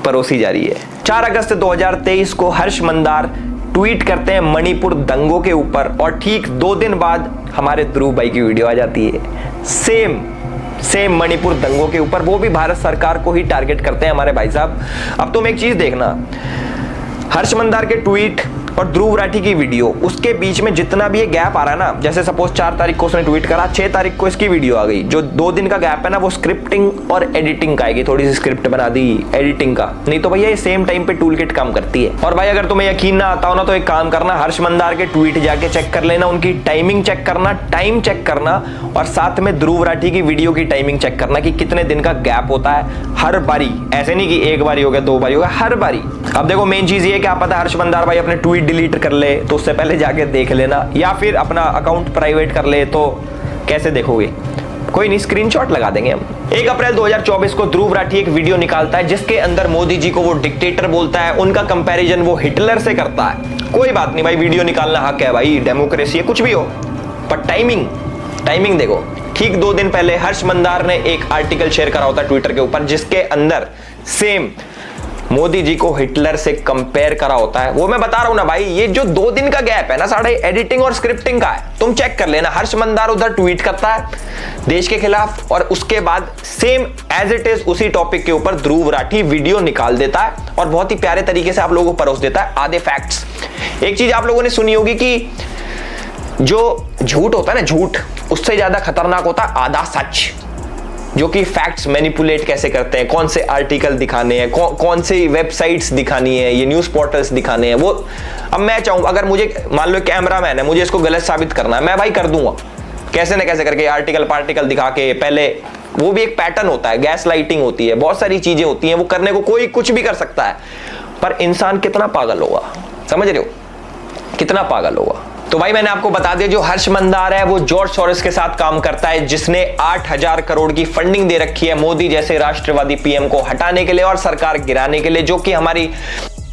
परोसी जा रही है। 4 अगस्त 2023 को हर्ष मंदार ट्वीट करते हैं मणिपुर दंगों के ऊपर और ठीक 2 दिन बाद हमारे ध्रुव भाई की वीडियो आ जाती है सेम मणिपुर दंगों के ऊपर, वो भी भारत सरकार को ही टारगेट करते हैं हमारे भाई साहब। अब तुम एक चीज देखना, हर्ष मंदार के ट्वीट और ध्रुव राठी की वीडियो, उसके बीच में जितना भी ये गैप आ रहा है ना, जैसे सपोज 4 तारीख को उसने ट्वीट करा, 6 तारीख को इसकी वीडियो आ गई, जो 2 दिन का गैप है ना वो स्क्रिप्टिंग और एडिटिंग का आएगी, थोड़ी सी स्क्रिप्ट बना दी एडिटिंग का, नहीं तो भैया ये सेम टाइम पे टूल किट काम करती है। और भाई अगर तुम्हें यकीन ना आता हो ना तो एक काम करना, हर्ष मंदार के ट्वीट जाके चेक कर लेना, उनकी टाइमिंग चेक करना, टाइम चेक करना और साथ में ध्रुव राठी की वीडियो की टाइमिंग चेक करना कि कितने दिन का गैप होता है हर बारी, ऐसे नहीं कि एक बारी हो गया 2 बारी हो गया, हर बारी। अब देखो मेन चीज ये क्या पता हर्ष मंदार भाई अपने ट्वीट डिलीट कर ले तो उससे पहले जाके देख लेना, या फिर अपना अकाउंट प्राइवेट कर ले तो कैसे देखोगे, कोई नहीं स्क्रीनशॉट लगा देंगे हम। 1 अप्रैल 2024 को ध्रुव राठी एक वीडियो निकालता है जिसके अंदर मोदी जी को वो डिक्टेटर बोलता है, उनका कंपैरिजन वो हिटलर से करता है। कोई बात नहीं भाई, वीडियो निकालना हक है भाई, डेमोक्रेसी है, कुछ भी हो, पर टाइमिंग देखो। ठीक 2 दिन पहले हर्ष मंदार ने एक आर्टिकल शेयर करा होता ट्विटर के ऊपर जिसके अंदर सेम मोदी जी को हिटलर से कंपेयर करा होता है। वो मैं बता रहा हूं ना भाई, ये जो 2 दिन का गैप है ना साढ़े एडिटिंग और स्क्रिप्टिंग का है, तुम चेक कर लेना। हर्ष मंदार उधर ट्वीट करता है देश के खिलाफ और उसके बाद सेम एज इट इज उसी टॉपिक के ऊपर ध्रुव राठी वीडियो निकाल देता है और बहुत ही प्यारे तरीके से आप लोगों को परोस देता है आधे फैक्ट्स। एक चीज आप लोगों ने सुनी होगी कि जो झूठ होता है ना, झूठ उससे ज्यादा खतरनाक होता है आधा सच, जो कि फैक्ट्स मैनिपुलेट कैसे करते हैं, कौन से आर्टिकल दिखाने हैं, कौन से वेबसाइट्स दिखानी है, ये न्यूज पोर्टल्स दिखाने हैं। वो अब मैं चाहूँ अगर मुझे मान लो कैमरामैन है, मुझे इसको गलत साबित करना है, मैं भाई कर दूंगा कैसे न कैसे करके, आर्टिकल पार्टिकल दिखा के। पहले वो भी एक पैटर्न होता है, गैस लाइटिंग होती है, बहुत सारी चीजें होती हैं, वो करने को कोई कुछ भी कर सकता है, पर इंसान कितना पागल होगा, समझ रहे हो, कितना पागल होगा। तो भाई मैंने आपको बता दिया जो हर्ष मंदार है वो जॉर्ज सोरोस के साथ काम करता है, जिसने 8,000 करोड़ की फंडिंग दे रखी है मोदी जैसे राष्ट्रवादी PM को हटाने के लिए और सरकार गिराने के लिए, जो कि हमारी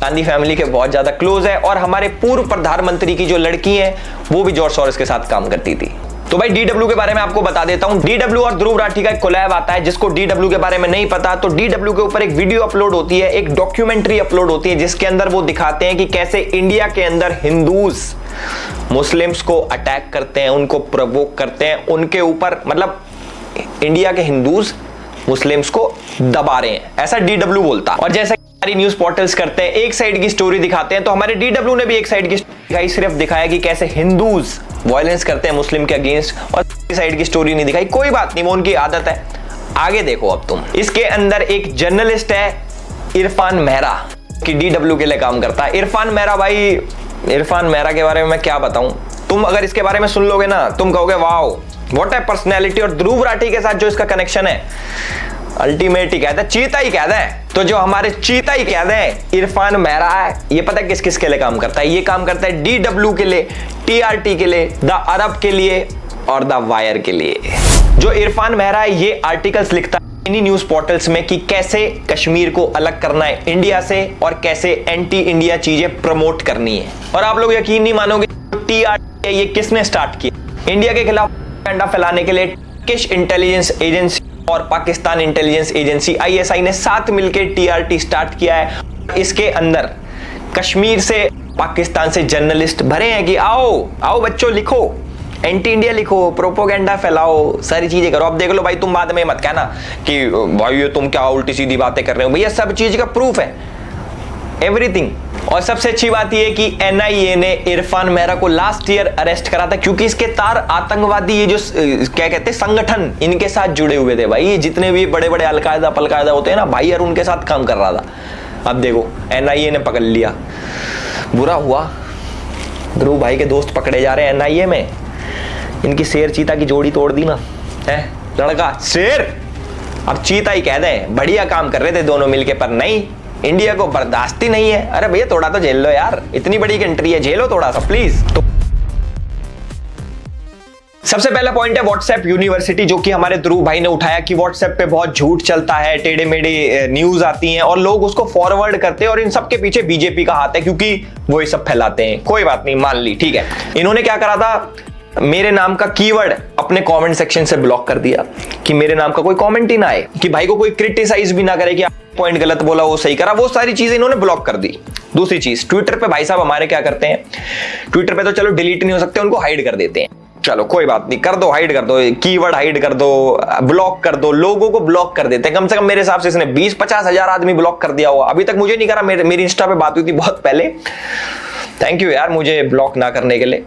गांधी फैमिली के बहुत ज्यादा क्लोज है। और हमारे पूर्व प्रधानमंत्री की जो लड़की है वो भी जॉर्ज सोरोस के साथ काम करती थी। तो भाई DW के बारे में आपको बता देता हूं। DW और ध्रुव राठी का एक कोलैब आता है। जिसको DW के बारे में नहीं पता, तो DW के ऊपर एक वीडियो अपलोड होती है, एक डॉक्यूमेंट्री अपलोड होती है, जिसके अंदर वो दिखाते हैं कि कैसे इंडिया के अंदर हिंदूज मुस्लिम्स को अटैक करते हैं, उनको प्रोवोक करते हैं, उनके ऊपर मतलब इंडिया के हिंदूज मुस्लिम्स को दबा रहे हैं, ऐसा DW बोलता। और जैसा हमारी न्यूज पोर्टल्स करते हैं, एक साइड की स्टोरी दिखाते हैं, तो हमारे DW ने भी एक साइड की दिखाई, सिर्फ दिखाया कि कैसे हिंदूज वायलेंस करते हैं मुस्लिम के अगेंस्ट, और साइड की स्टोरी नहीं दिखाई। कोई बात नहीं, वो उनकी आदत है। आगे देखो अब तुम, इसके अंदर एक जर्नलिस्ट है इरफान मेहरा कि DW के लिए काम करता है। इरफान मेहरा भाई, इरफान मेहरा के बारे में मैं क्या बताऊं, तुम अगर इसके बारे में सुन लोगे ना, तुम कहोगे वाओ व्हाट ए पर्सनैलिटी। और ध्रुव राठी के साथ जो इसका कनेक्शन है, अल्टीमेट ही कहते हैं, चीता ही कहते हैं। तो जो हमारे चीता ही कहते हैं इरफान मेहरा है, ये पता है किस किस के लिए काम करता है? ये काम करता है DW के लिए, TRT के लिए, द अरब के लिए और द वायर के लिए। जो इरफान मेहरा है ये आर्टिकल्स लिखता है इन्हीं न्यूज पोर्टल्स में कि कैसे कश्मीर को अलग करना है इंडिया से और कैसे एंटी इंडिया चीजें प्रमोट करनी है। और आप लोग यकीन नहीं मानोगे, TRT ये किसने स्टार्ट किया? इंडिया के खिलाफ प्रोपेगेंडा फैलाने के लिए टर्किश इंटेलिजेंस एजेंसी और पाकिस्तान इंटेलिजेंस एजेंसी ISI ने साथ मिलकर TRT स्टार्ट किया है। इसके अंदर कश्मीर से, पाकिस्तान से जर्नलिस्ट भरे हैं कि आओ आओ बच्चों, लिखो, एंटी इंडिया लिखो, प्रोपोगेंडा फैलाओ, सारी चीजें करो। अब देख लो भाई, तुम बाद में मत कहना कि भाई ये तुम क्या उल्टी सीधी बातें कर रहे हो। भैया सब चीज का प्रूफ है, एवरीथिंग। और सबसे अच्छी बात यह कि NIA ने इरफान मेहरा को लास्ट ईयर अरेस्ट करा था, क्योंकि इसके तार आतंकवादी ये जो क्या कहते हैं संगठन, इनके साथ जुड़े हुए थे भाई। ये जितने भी बड़े बड़े अलकायदा पलकायदा होते हैं ना भाई, यार उनके साथ काम कर रहा था। अब देखो NIA ने पकड़ लिया, बुरा हुआ, ध्रुव भाई के दोस्त पकड़े जा रहे हैं NIA में। इनकी शेर चीता की जोड़ी तोड़ दी ना, है लड़का शेर अब चीता ही कह दें। बढ़िया काम कर रहे थे दोनों मिलके, पर नहीं, इंडिया को बर्दाश्त ही नहीं है। अरे भैया थोड़ा तो झेल लो यार, इतनी बड़ी कंट्री है, झेलो थोड़ा सा प्लीज। तो सबसे पहला पॉइंट है व्हाट्सएप यूनिवर्सिटी, जो कि हमारे ध्रुव भाई ने उठाया कि व्हाट्सएप पे बहुत झूठ चलता है, टेढ़े मेढ़े न्यूज आती हैं और लोग उसको फॉरवर्ड करते हैं, और इन सब के पीछे बीजेपी का हाथ है, क्योंकि वो ये सब फैलाते हैं। कोई बात नहीं, मान ली, ठीक है। इन्होंने क्या करा था, मेरे नाम का कीवर्ड अपने कमेंट सेक्शन से ब्लॉक कर दिया कि मेरे नाम का कोई कमेंट ही ना आए, कि भाई को कोई क्रिटिसाइज भी ना करे कि पॉइंट गलत बोला, वो सही करा, वो सारी चीजें इन्होंने ब्लॉक कर दी। दूसरी चीज, ट्विटर पे भाई साहब हमारे क्या करते हैं, ट्विटर पे तो चलो डिलीट नहीं हो सकते, उनको हाइड कर देते हैं। चलो कोई बात नहीं, कर दो, हाइड कर दो, कीवर्ड हाइड कर दो, ब्लॉक कर दो, लोगों को ब्लॉक कर देते हैं। कम से कम मेरे हिसाब से इसने 20-50 हजार आदमी ब्लॉक कर दिया होगा। अभी तक मुझे नहीं करा, मेरी इंस्टा पे बात हुई थी बहुत पहले। थैंक यू यार मुझे ब्लॉक ना करने के लिए।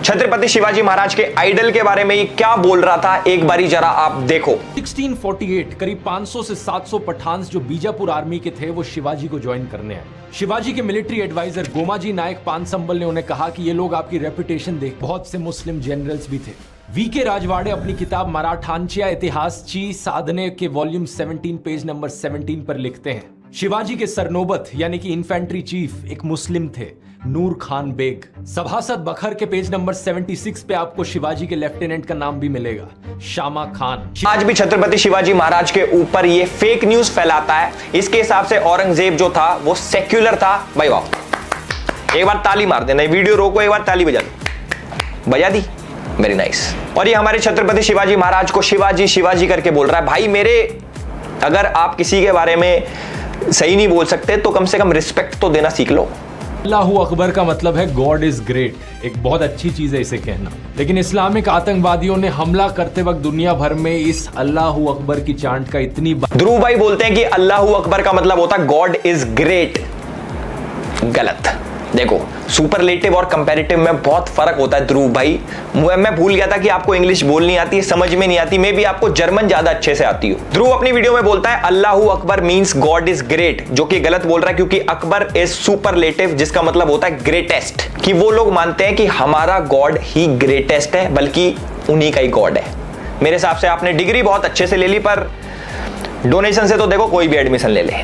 छत्रपति शिवाजी महाराज के आइडल के बारे में ये क्या बोल रहा था, एक बारी जरा आप देखो। 1648 करीब 500 से 700 पठान जो बीजापुर आर्मी के थे, वो शिवाजी को ज्वाइन करने आए। शिवाजी के मिलिट्री एडवाइजर गोमाजी नायक पानसंबल ने उन्हें कहा कि ये लोग आपकी रेपुटेशन देख। बहुत से मुस्लिम जनरल्स भी थे। वीके राजवाड़े अपनी किताब मराठांच्या इतिहासची साधने के वॉल्यूम 17 पेज नंबर 17 पर लिखते हैं, शिवाजी के सरनोबत यानी कि इन्फेंट्री चीफ एक मुस्लिम थे, नूर खान बेग। सभासद बखर के पेज नंबर 76 पे आपको शिवाजी के लेफ्टिनेंट का नाम भी मिलेगा, शामा खान। आज भी छत्रपति शिवाजी महाराज के ऊपर ये फेक न्यूज फैलाता है। इसके हिसाब से औरंगजेब जो था वो सेक्युलर था। भाई वाह, एक बार ताली मार देना, वीडियो रोको, एक बार ताली बजा दी, वेरी नाइस। और ये हमारे छत्रपति शिवाजी महाराज को शिवाजी शिवाजी करके बोल रहा है। भाई मेरे, अगर आप किसी के बारे में सही नहीं बोल सकते तो कम से कम रिस्पेक्ट तो देना सीख लो। अल्लाहू अकबर का मतलब है गॉड इज ग्रेट, एक बहुत अच्छी चीज है इसे कहना। लेकिन इस्लामिक आतंकवादियों ने हमला करते वक्त दुनिया भर में इस अल्लाहू अकबर की चांट का इतनी ध्रुव भाई बोलते हैं कि अल्लाहू अकबर का मतलब होता है गॉड इज ग्रेट। गलत। देखो सुपरलेटिव और कंपैरेटिव में बहुत फर्क होता है ध्रुव भाई। मैं भूल गया था कि आपको इंग्लिश बोलनी आती है, समझ में नहीं आती, मे बी आपको जर्मन ज्यादा अच्छे से आती हो। ध्रुव अपनी वीडियो में बोलता है Allahu Akbar means God is great, जो कि गलत बोल रहा है, क्योंकि अकबर इज सुपरलेटिव, जिसका मतलब होता है ग्रेटेस्ट, कि वो लोग मानते हैं कि हमारा गॉड ही ग्रेटेस्ट है, बल्कि उन्हीं का ही गॉड है। मेरे हिसाब से आपने डिग्री बहुत अच्छे से ले ली, पर डोनेशन से तो देखो कोई भी एडमिशन ले ले।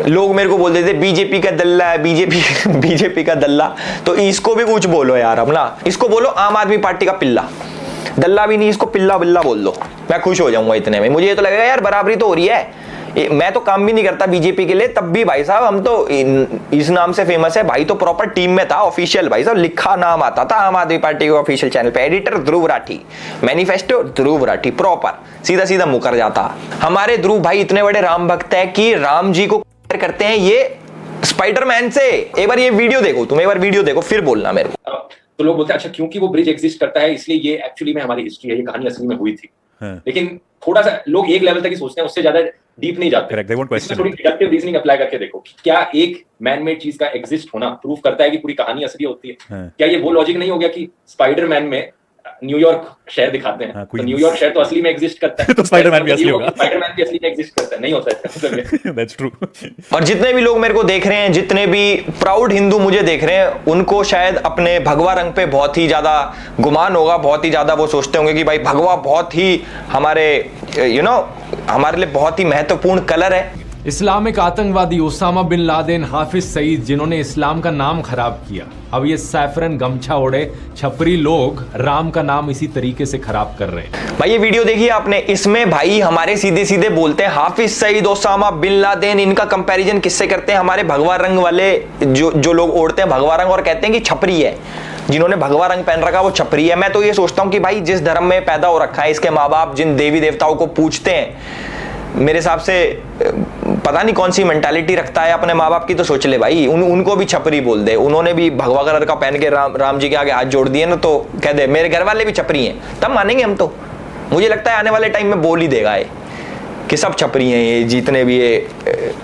लोग मेरे को बोल देते बीजेपी का दल्ला है, बीजेपी का दल्ला, तो इसको भी कुछ बोलो यार, हम ना इसको बोलो आम आदमी पार्टी का पिल्ला। दल्ला भी नहीं, इसको पिल्ला बिल्ला बोल दो, मैं खुश हो जाऊंगा इतने में। मुझे ये तो लगेगा यार बराबरी तो हो रही है, मैं तो काम भी नहीं करता बीजेपी के लिए, तब भी भाई साहब हम तो इस नाम से फेमस है भाई, तो प्रॉपर टीम में था, ऑफिशियल भाई साहब लिखा नाम आता था आम आदमी पार्टी के ऑफिशियल चैनल पे, editor Dhruv Rathee, manifesto Dhruv Rathee, proper सीधा सीधा मुकर जाता। हमारे ध्रुव भाई इतने बड़े राम भक्त है कि राम जी को करते हैं ये स्पाइडरमैन से। एक बार ये वीडियो देखो, तुम एक बार वीडियो देखो फिर बोलना मेरे को। तो लोग बोलते हैं अच्छा क्योंकि वो ब्रिज एग्जिस्ट करता है इसलिए ये एक्चुअली में हमारी हिस्ट्री है, ये कहानी असली में हुई थी। लेकिन थोड़ा सा लोग एक लेवल तक ही सोचते हैं, उससे ज्यादा डीप नहीं जाते। इसमें थोड़ी डिडक्टिव रीजनिंग अप्लाई करके देखो कि क्या एक मैन मेड चीज का एग्जिस्ट होना प्रूव करता है कि पूरी कहानी असली होती है। क्या ये वो लॉजिक नहीं हो गया कि स्पाइडरमैन में न्यूयॉर्क शहर दिखाते हैं, तो न्यूयॉर्क शहर तो असली में एग्जिस्ट करता है, तो स्पाइडरमैन भी असली होगा, स्पाइडरमैन भी असली में एग्जिस्ट करता है, नहीं होता है। That's true. और जितने भी लोग मेरे को देख रहे हैं, जितने भी प्राउड हिंदू मुझे देख रहे हैं, उनको शायद अपने भगवा रंग पे बहुत ही ज्यादा गुमान होगा, बहुत ही ज्यादा वो सोचते होंगे कि भाई भगवा बहुत ही हमारे हमारे लिए बहुत ही महत्वपूर्ण कलर है। इस्लामिक आतंकवादी Osama bin Laden, Hafiz Saeed, जिन्होंने इस्लाम का नाम खराब किया, अब ये सैफरन गमछा ओढ़े छपरी लोग राम का नाम इसी तरीके से खराब कर रहे हैं। भाई ये वीडियो देखिए आपने, इसमें भाई हमारे सीधे सीधे बोलते हैं Hafiz Saeed, Osama bin Laden, इनका कंपैरिजन किससे करते हैं? हमारे भगवा रंग वाले जो लोग ओढ़ते हैं भगवा रंग और कहते हैं कि छपरी है, जिन्होंने भगवा रंग पहन रखा वो छपरी है। मैं तो ये सोचता हूं कि भाई जिस धर्म में पैदा हो रखा है, इसके माँ बाप जिन देवी देवताओं को पूजते हैं, मेरे हिसाब से पता नहीं कौन सी मेंटालिटी रखता है अपने माँ बाप की, तो सोच ले भाई उनको भी छपरी बोल दे। उन्होंने भी भगवा कलर का पहन के राम जी के आगे हाथ जोड़ दिए ना, तो कह दे मेरे घर वाले भी छपरी हैं, तब मानेंगे हम। तो मुझे लगता है आने वाले टाइम में बोल ही देगा ये कि सब छपरी हैं, ये जितने भी ये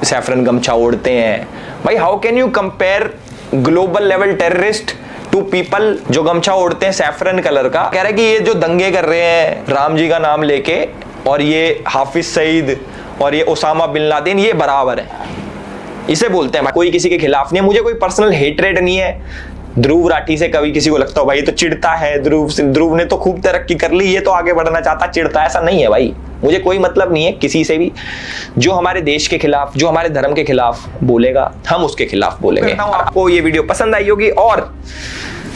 सैफरन गमछा ओढ़ते हैं। भाई how can you compare global level terrorist to people जो गमछा ओढ़ते हैं सैफरन कलर का? कह रहे कि ये जो दंगे कर रहे हैं राम जी का नाम लेके, और ये हाफिज सईद और ये ओसामा बिन लादेन, ये बराबर है, इसे बोलते हैं। कोई किसी के खिलाफ नहीं है, मुझे कोई पर्सनल हेटरेट नहीं है ध्रुव राठी से। कभी किसी को लगता हो भाई तो चिढ़ता है ध्रुव ने तो खूब तरक्की कर ली, ये तो आगे बढ़ना चाहता, चिढ़ता, ऐसा नहीं है भाई। मुझे कोई मतलब नहीं है किसी से भी, जो हमारे देश के खिलाफ, जो हमारे धर्म के खिलाफ बोलेगा, हम उसके खिलाफ बोलेंगे। आपको ये वीडियो पसंद आई होगी और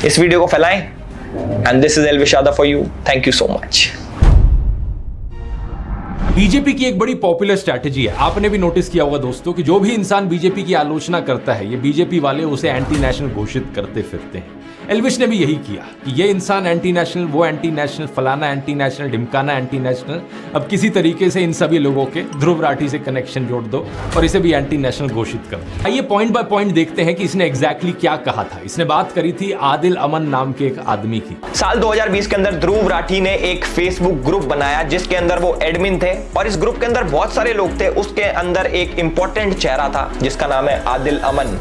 इस वीडियो को फैलाएं। And this is Elvish Yadav for you, thank you so much. BJP की एक बड़ी पॉपुलर स्ट्रैटेजी है, आपने भी नोटिस किया होगा दोस्तों, कि जो भी इंसान बीजेपी की आलोचना करता है, ये बीजेपी वाले उसे एंटी नेशनल घोषित करते फिरते हैं। एल्विश ने भी यही किया कि ये इंसान एंटी नेशनल, वो एंटी नेशनल, फलाना एंटी नेशनल, ढिमकाना एंटी नेशनल। अब किसी तरीके से इन सभी लोगों के ध्रुव राठी से कनेक्शन जोड़ दो और इसे भी एंटी नेशनल घोषित कर दो। आइए पॉइंट बाय पॉइंट देखते हैं कि इसने एग्जैक्टली क्या कहा था। इसने बात करी थी आदिल अमन नाम के एक आदमी की। साल 2020 के अंदर ध्रुव राठी ने एक फेसबुक ग्रुप बनाया जिसके अंदर वो एडमिन थे, और इस ग्रुप के अंदर बहुत सारे लोग थे। उसके अंदर एक इंपॉर्टेंट चेहरा था जिसका नाम है आदिल अमन।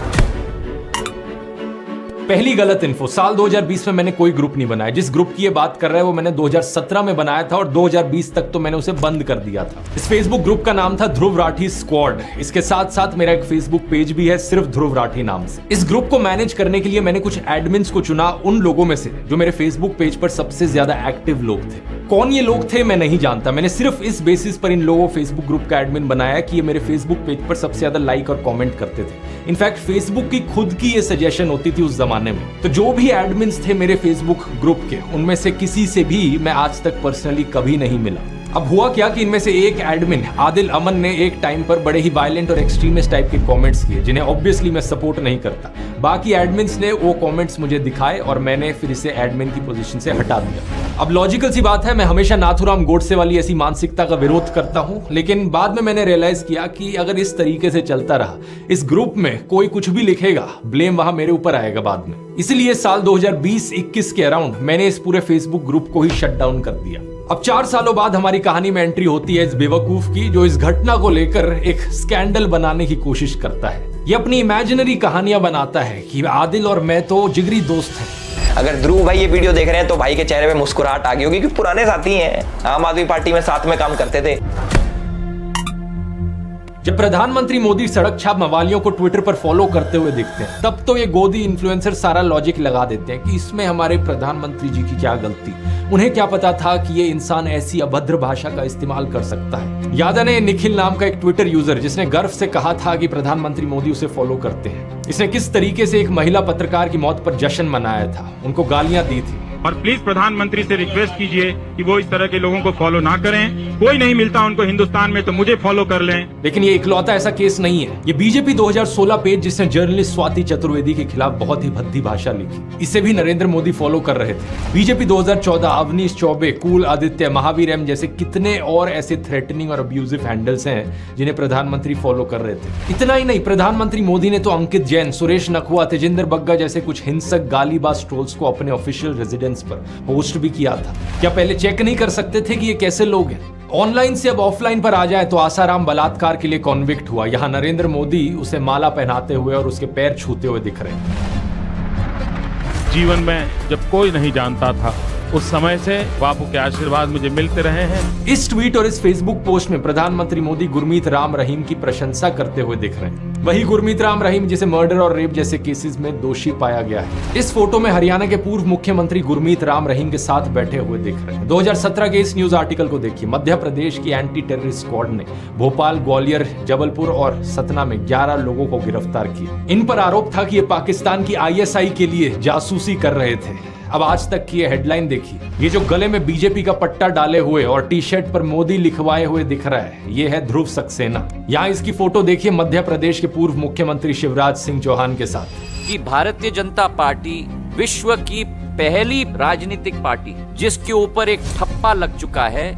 पहली गलत इन्फो, साल 2020 में मैंने कोई ग्रुप नहीं बनाया। जिस ग्रुप की ये बात कर रहा है वो मैंने 2017 में बनाया था और 2020 तक तो मैंने उसे बंद कर दिया था। इस फेसबुक ग्रुप का नाम था ध्रुव राठी स्क्वाड। इसके साथ साथ मेरा एक फेसबुक पेज भी है सिर्फ ध्रुव राठी नाम से। इस ग्रुप को मैनेज करने के लिए मैंने कुछ एडमिन्स को चुना, उन लोगों में से जो मेरे फेसबुक पेज पर सबसे ज्यादा एक्टिव लोग थे। कौन ये लोग थे मैं नहीं जानता, मैंने सिर्फ इस बेसिस पर इन लोगों फेसबुक ग्रुप का एडमिन बनाया कि ये मेरे फेसबुक पेज पर सबसे ज्यादा लाइक और कमेंट करते थे। इनफैक्ट फेसबुक की खुद की ये सजेशन होती थी उस जमाने में। तो जो भी एडमिन्स थे मेरे फेसबुक ग्रुप के, उनमें से किसी से भी मैं आज तक पर्सनली कभी नहीं मिला। अब हुआ क्या कि इनमें से एक एडमिन आदिल अमन ने एक टाइम पर बड़े ही वायलेंट और एक्सट्रीमिस्ट टाइप के कमेंट्स किए जिन्हें ऑब्वियसली मैं सपोर्ट नहीं करता। बाकी एडमिन्स ने वो कमेंट्स मुझे दिखाए और मैंने फिर इसे एडमिन की पोजीशन से हटा दिया। अब लॉजिकल सी बात है, मैं हमेशा नाथूराम गोडसे वाली ऐसी मानसिकता का विरोध करता हूं, लेकिन बाद में मैंने रियलाइज किया कि अगर इस तरीके से चलता रहा, इस ग्रुप में कोई कुछ भी लिखेगा, ब्लेम वहां मेरे ऊपर आएगा बाद में। इसलिए साल 2020-21 के अराउंड मैंने इस पूरे फेसबुक ग्रुप को ही शट डाउन कर दिया। अब 4 सालों बाद हमारी कहानी में एंट्री होती है इस बेवकूफ की, जो इस घटना को लेकर एक स्कैंडल बनाने की कोशिश करता है। ये अपनी इमेजिनरी कहानियां बनाता है कि आदिल और मैं तो जिगरी दोस्त हैं। अगर ध्रुव भाई ये वीडियो देख रहे हैं तो भाई के चेहरे पे मुस्कुराहट आ गई होगी, क्योंकि पुराने साथी हैं, आम आदमी पार्टी में साथ में काम करते थे। जब प्रधानमंत्री मोदी सड़क छाप मवालियों को ट्विटर पर फॉलो करते हुए दिखते हैं, तब तो ये गोदी इन्फ्लुएंसर सारा लॉजिक लगा देते हैं कि इसमें हमारे प्रधानमंत्री जी की क्या गलती। उन्हें क्या पता था कि ये इंसान ऐसी अभद्र भाषा का इस्तेमाल कर सकता है। याद है निखिल नाम का एक ट्विटर यूजर जिसने गर्व से कहा था कि प्रधानमंत्री मोदी उसे फॉलो करते हैं। इसने किस तरीके से एक महिला पत्रकार की मौत पर जश्न मनाया था, उनको गालियां दी थी। और प्लीज प्रधानमंत्री से रिक्वेस्ट कीजिए कि वो इस तरह के लोगों को फॉलो ना करें। कोई नहीं मिलता उनको हिंदुस्तान में तो मुझे फॉलो कर लें। लेकिन ये इकलौता ऐसा केस नहीं है। ये बीजेपी 2016 पेज जिसने जर्नलिस्ट स्वाति चतुर्वेदी के खिलाफ बहुत ही भद्दी भाषा लिखी, इसे भी नरेंद्र मोदी फॉलो कर रहे थे। बीजेपी 2014 अवनीश चौबे, कुल आदित्य, महावीर एम जैसे कितने और ऐसे थ्रेटनिंग और अब्यूजिव हैंडल्स हैं जिन्हें प्रधानमंत्री फॉलो कर रहे थे। इतना ही नहीं, प्रधानमंत्री मोदी ने तो अंकित जैन, सुरेश नखुआ, तेजिंदर बग्गा जैसे कुछ हिंसक गालीबाज ट्रोल्स को अपने ऑफिशियल रेजिडेंस पर होस्ट भी किया था। क्या पहले चेक नहीं कर सकते थे कि ये कैसे लोग हैं? ऑनलाइन से अब ऑफलाइन पर आ जाए तो आसाराम बलात्कार के लिए कॉन्विक्ट हुआ। यहां नरेंद्र मोदी उसे माला पहनाते हुए और उसके पैर छूते हुए दिख रहे हैं। जीवन में जब कोई नहीं जानता था, उस समय से बापू के आशीर्वाद मुझे मिलते रहे हैं। इस ट्वीट और इस फेसबुक पोस्ट में प्रधानमंत्री मोदी गुरमीत राम रहीम की प्रशंसा करते हुए दिख रहे हैं। वही गुरमीत राम रहीम जिसे मर्डर और रेप जैसे केसेस में दोषी पाया गया है। इस फोटो में हरियाणा के पूर्व मुख्यमंत्री गुरमीत राम रहीम के साथ बैठे हुए दिख रहे हैं। 2017 के इस न्यूज आर्टिकल को देखिए। मध्य प्रदेश की एंटी टेररिस्ट स्क्वाड ने भोपाल, ग्वालियर, जबलपुर और सतना में 11 लोगों को गिरफ्तार किया। इन पर आरोप था कि ये पाकिस्तान की ISI के लिए जासूसी कर रहे थे। अब आज तक की ये हेडलाइन देखिए। ये जो गले में बीजेपी का पट्टा डाले हुए और टी शर्ट पर मोदी लिखवाए हुए दिख रहा है, ये है ध्रुव सक्सेना। यहाँ इसकी फोटो देखिए मध्य प्रदेश के पूर्व मुख्यमंत्री शिवराज सिंह चौहान के साथ। कि भारतीय जनता पार्टी विश्व की पहली राजनीतिक पार्टी जिसके ऊपर एक ठप्पा लग चुका है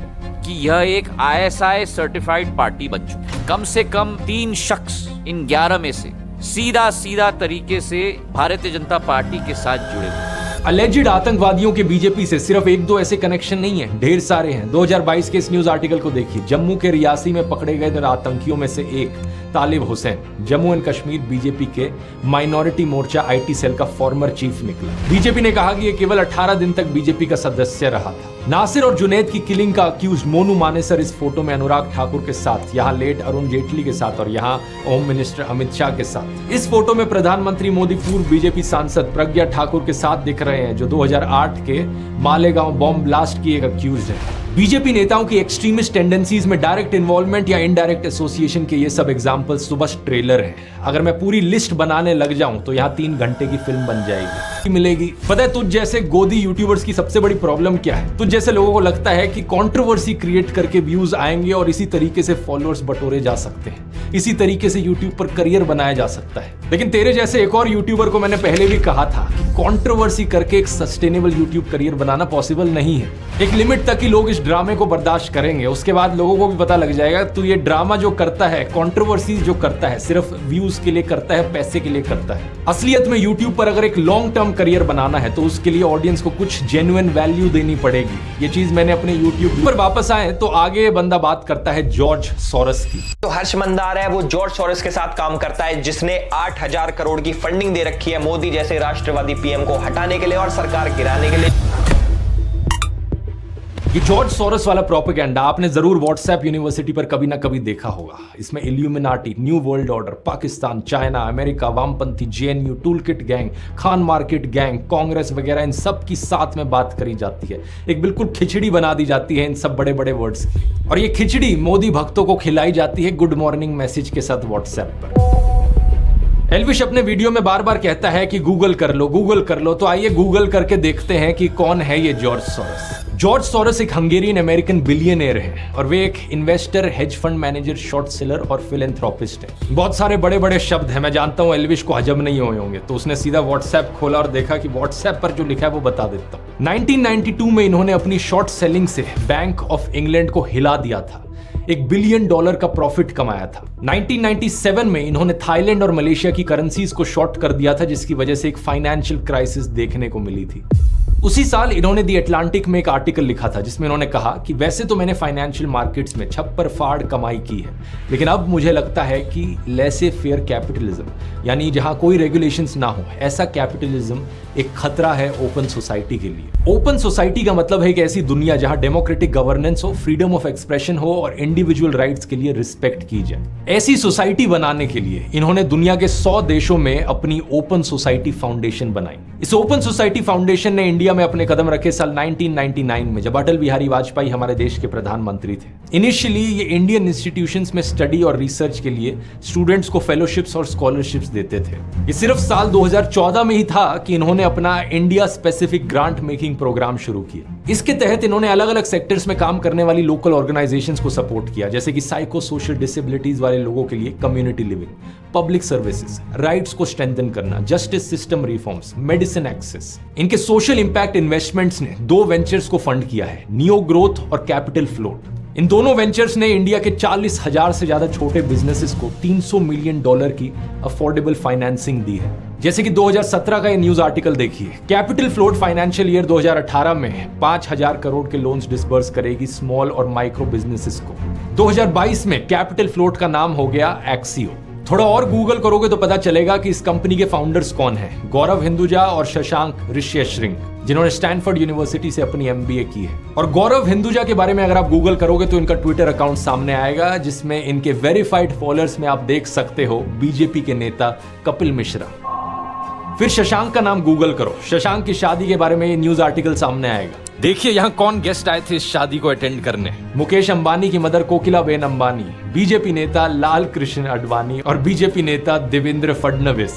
कि यह एक ISI सर्टिफाइड पार्टी बन चुकी है। कम से कम 3 शख्स इन 11 में से सीधा तरीके से भारतीय जनता पार्टी के साथ जुड़े हुए। अलेजिड आतंकवादियों के बीजेपी से सिर्फ 1-2 ऐसे कनेक्शन नहीं है, ढेर सारे हैं। 2022 के इस न्यूज आर्टिकल को देखिए। जम्मू के रियासी में पकड़े गए आतंकियों में से एक तालिब हुसैन जम्मू एंड कश्मीर बीजेपी के माइनॉरिटी मोर्चा IT सेल का फॉर्मर चीफ निकला। बीजेपी ने कहा कि यह केवल 18 दिन तक बीजेपी का सदस्य रहा था। नासिर और जुनैद की किलिंग का अक्यूज मोनू मानेसर इस फोटो में अनुराग ठाकुर के साथ, यहाँ लेट अरुण जेटली के साथ और यहाँ होम मिनिस्टर अमित शाह के साथ। इस फोटो में प्रधानमंत्री मोदी पूर्व बीजेपी सांसद प्रज्ञा ठाकुर के साथ दिख रहे हैं, जो 2008 के मालेगांव बॉम्ब ब्लास्ट की एक अक्यूज है। बीजेपी नेताओं की एक्सट्रीमिस्ट टेंडेंसीज में डायरेक्ट इन्वॉल्वमेंट या इनडायरेक्ट एसोसिएशन के ये सब एग्जांपल्स तो बस ट्रेलर हैं। अगर मैं पूरी लिस्ट बनाने लग जाऊं तो यहाँ 3 घंटे की फिल्म बन जाएगी। मिलेगी। पता है तुझ जैसे गोदी यूट्यूबर्स की सबसे बड़ी प्रॉब्लम क्या है? तुझ जैसे लोगों को लगता है कि कंट्रोवर्सी क्रिएट करके व्यूज आएंगे और इसी तरीके से फॉलोअर्स बटोरे जा सकते हैं, इसी तरीके से यूट्यूब पर करियर बनाया जा सकता है। लेकिन तेरे जैसे एक और यूट्यूबर को मैंने पहले भी कहा था कि कंट्रोवर्सी करके एक सस्टेनेबल यूट्यूब करियर बनाना पॉसिबल नहीं है। एक लिमिट तक ही लोग इस ड्रामे को बर्दाश्त करेंगे, उसके बाद लोगों को भी पता लग जाएगा तू ये ड्रामा जो करता है, कंट्रोवर्सी जो करता है, सिर्फ व्यूज के लिए करता है, पैसे के लिए करता है। असलियत में यूट्यूब पर अगर एक लॉन्ग टर्म करियर बनाना है तो उसके लिए ऑडियंस को कुछ जेन्युइन वैल्यू देनी पड़ेगी। ये चीज मैंने अपने यूट्यूब पर वापस आए तो आगे बंदा बात करता है जॉर्ज सोरस की। तो हर्ष मंदार है वो जॉर्ज सोरस के साथ काम करता है जिसने 8,000 करोड़ की फंडिंग दे रखी है मोदी जैसे राष्ट्रवादी PM को हटाने के लिए और सरकार गिराने के लिए। ये जॉर्ज सोरस वाला प्रोपेगेंडा आपने जरूर व्हाट्सएप यूनिवर्सिटी पर कभी ना कभी देखा होगा। इसमें illuminati, new world order, Pakistan, China, America, वामपंथी, JNU, toolkit gang, Khan market gang, Congress वगैरह इन सब की साथ में बात करी जाती है। एक बिल्कुल खिचड़ी बना दी जाती है इन सब बड़े बड़े वर्ड्स की, और ये खिचड़ी मोदी भक्तों को खिलाई जाती है गुड मॉर्निंग मैसेज के साथ व्हाट्सएप पर। एल्विश अपने वीडियो में बार बार कहता है कि गूगल कर लो, गूगल कर लो। तो आइए गूगल करके देखते हैं कि कौन है ये जॉर्ज सोरस। जॉर्ज सोरस एक हंगेरियन अमेरिकन बिलियनियर है और वे एक investor, hedge fund manager, short seller और फिलेंथ्रोपिस्ट है। बहुत सारे बड़े बड़े शब्द हैं, मैं जानता हूं एल्विश को हजम नहीं हुए होंगे, तो उसने सीधा व्हाट्सएप खोला और देखा कि व्हाट्सएप पर जो लिखा है वो बता देता हूं। 1992 में इन्होंने अपनी शॉर्ट सेलिंग से बैंक ऑफ इंग्लैंड को हिला दिया था, $1 बिलियन का प्रॉफिट कमाया था। 1997 में इन्होंने थाईलैंड और मलेशिया की करेंसीज को शॉर्ट कर दिया था, जिसकी वजह से एक फाइनेंशियल क्राइसिस देखने को मिली थी। उसी साल इन्होंने दी अटलांटिक में एक आर्टिकल लिखा था जिसमें इन्होंने कहा कि वैसे तो मैंने फाइनेंशियल मार्केट्स में छप्पर फाड़ कमाई की है, लेकिन अब मुझे लगता है कि लेसे फेयर कैपिटलिज्म, यानी जहां कोई रेगुलेशंस ना हो, ऐसा कैपिटलिज्म एक खतरा है ओपन सोसाइटी के लिए। ओपन सोसाइटी का मतलब है एक ऐसी दुनिया जहां डेमोक्रेटिक गवर्नेंस हो, फ्रीडम ऑफ एक्सप्रेशन हो और इंडिविजुअल राइट्स के लिए रिस्पेक्ट की जाए। ऐसी सोसाइटी बनाने के लिए इन्होंने दुनिया के 100 देशों में अपनी ओपन सोसाइटी फाउंडेशन बनाई। इस ओपन सोसाइटी फाउंडेशन ने इंडिया में अपने कदम रखे साल 1999 में, जब अटल बिहारी वाजपेयी हमारे देश के प्रधानमंत्री थे। इनिशियली ये इंडियन इंस्टीट्यूशंस में स्टडी और रिसर्च के लिए स्टूडेंट्स को फेलोशिप्स और स्कॉलरशिप्स देते थे। ये सिर्फ साल 2014 में ही था कि इन्होंने अपना India specific grant making program शुरू किया। इसके तहत इन्होंने अलग अलग सेक्टर्स में काम करने वाली लोकल ऑर्गेनाइजेशंस को सपोर्ट किया, जैसे कि साइको सोशल डिसेबिलिटीज वाले लोगों के लिए community living, public services, rights को स्ट्रेंथन करना, justice system reforms, medicine access. इनके सोशल इंपैक्ट इन्वेस्टमेंट्स ने 2 वेंचर्स को फंड किया है, नियो ग्रोथ और कैपिटल फ्लोट। इन दोनों वेंचर्स ने इंडिया के 40,000 से ज्यादा छोटे बिजनेसेस को $300 मिलियन की अफोर्डेबल फाइनेंसिंग दी है। जैसे कि 2017 का ये न्यूज आर्टिकल देखिए, कैपिटल फ्लोट फाइनेंशियल ईयर 2018 में 5,000 करोड़ के लोन्स डिसबर्स करेगी स्मॉल और माइक्रो बिजनेसेस को। 2022 में कैपिटल फ्लोट का नाम हो गया एक्सियो। थोड़ा और गूगल करोगे तो पता चलेगा कि इस कंपनी के फाउंडर्स कौन हैं, गौरव हिंदुजा और शशांक ऋष्यशृंग, जिन्होंने स्टैनफोर्ड यूनिवर्सिटी से अपनी MBA की है। और गौरव हिंदुजा के बारे में अगर आप गूगल करोगे तो इनका ट्विटर अकाउंट सामने आएगा, जिसमें इनके वेरीफाइड फॉलोअर्स में आप देख सकते हो बीजेपी के नेता कपिल मिश्रा। फिर शशांक का नाम गूगल करो, शशांक की शादी के बारे में ये न्यूज आर्टिकल सामने आएगा। देखिए यहाँ कौन गेस्ट आए थे इस शादी को अटेंड करने। मुकेश अंबानी की मदर कोकिलाबेन अंबानी, बीजेपी नेता लाल कृष्ण आडवाणी और बीजेपी नेता देवेंद्र फडणवीस।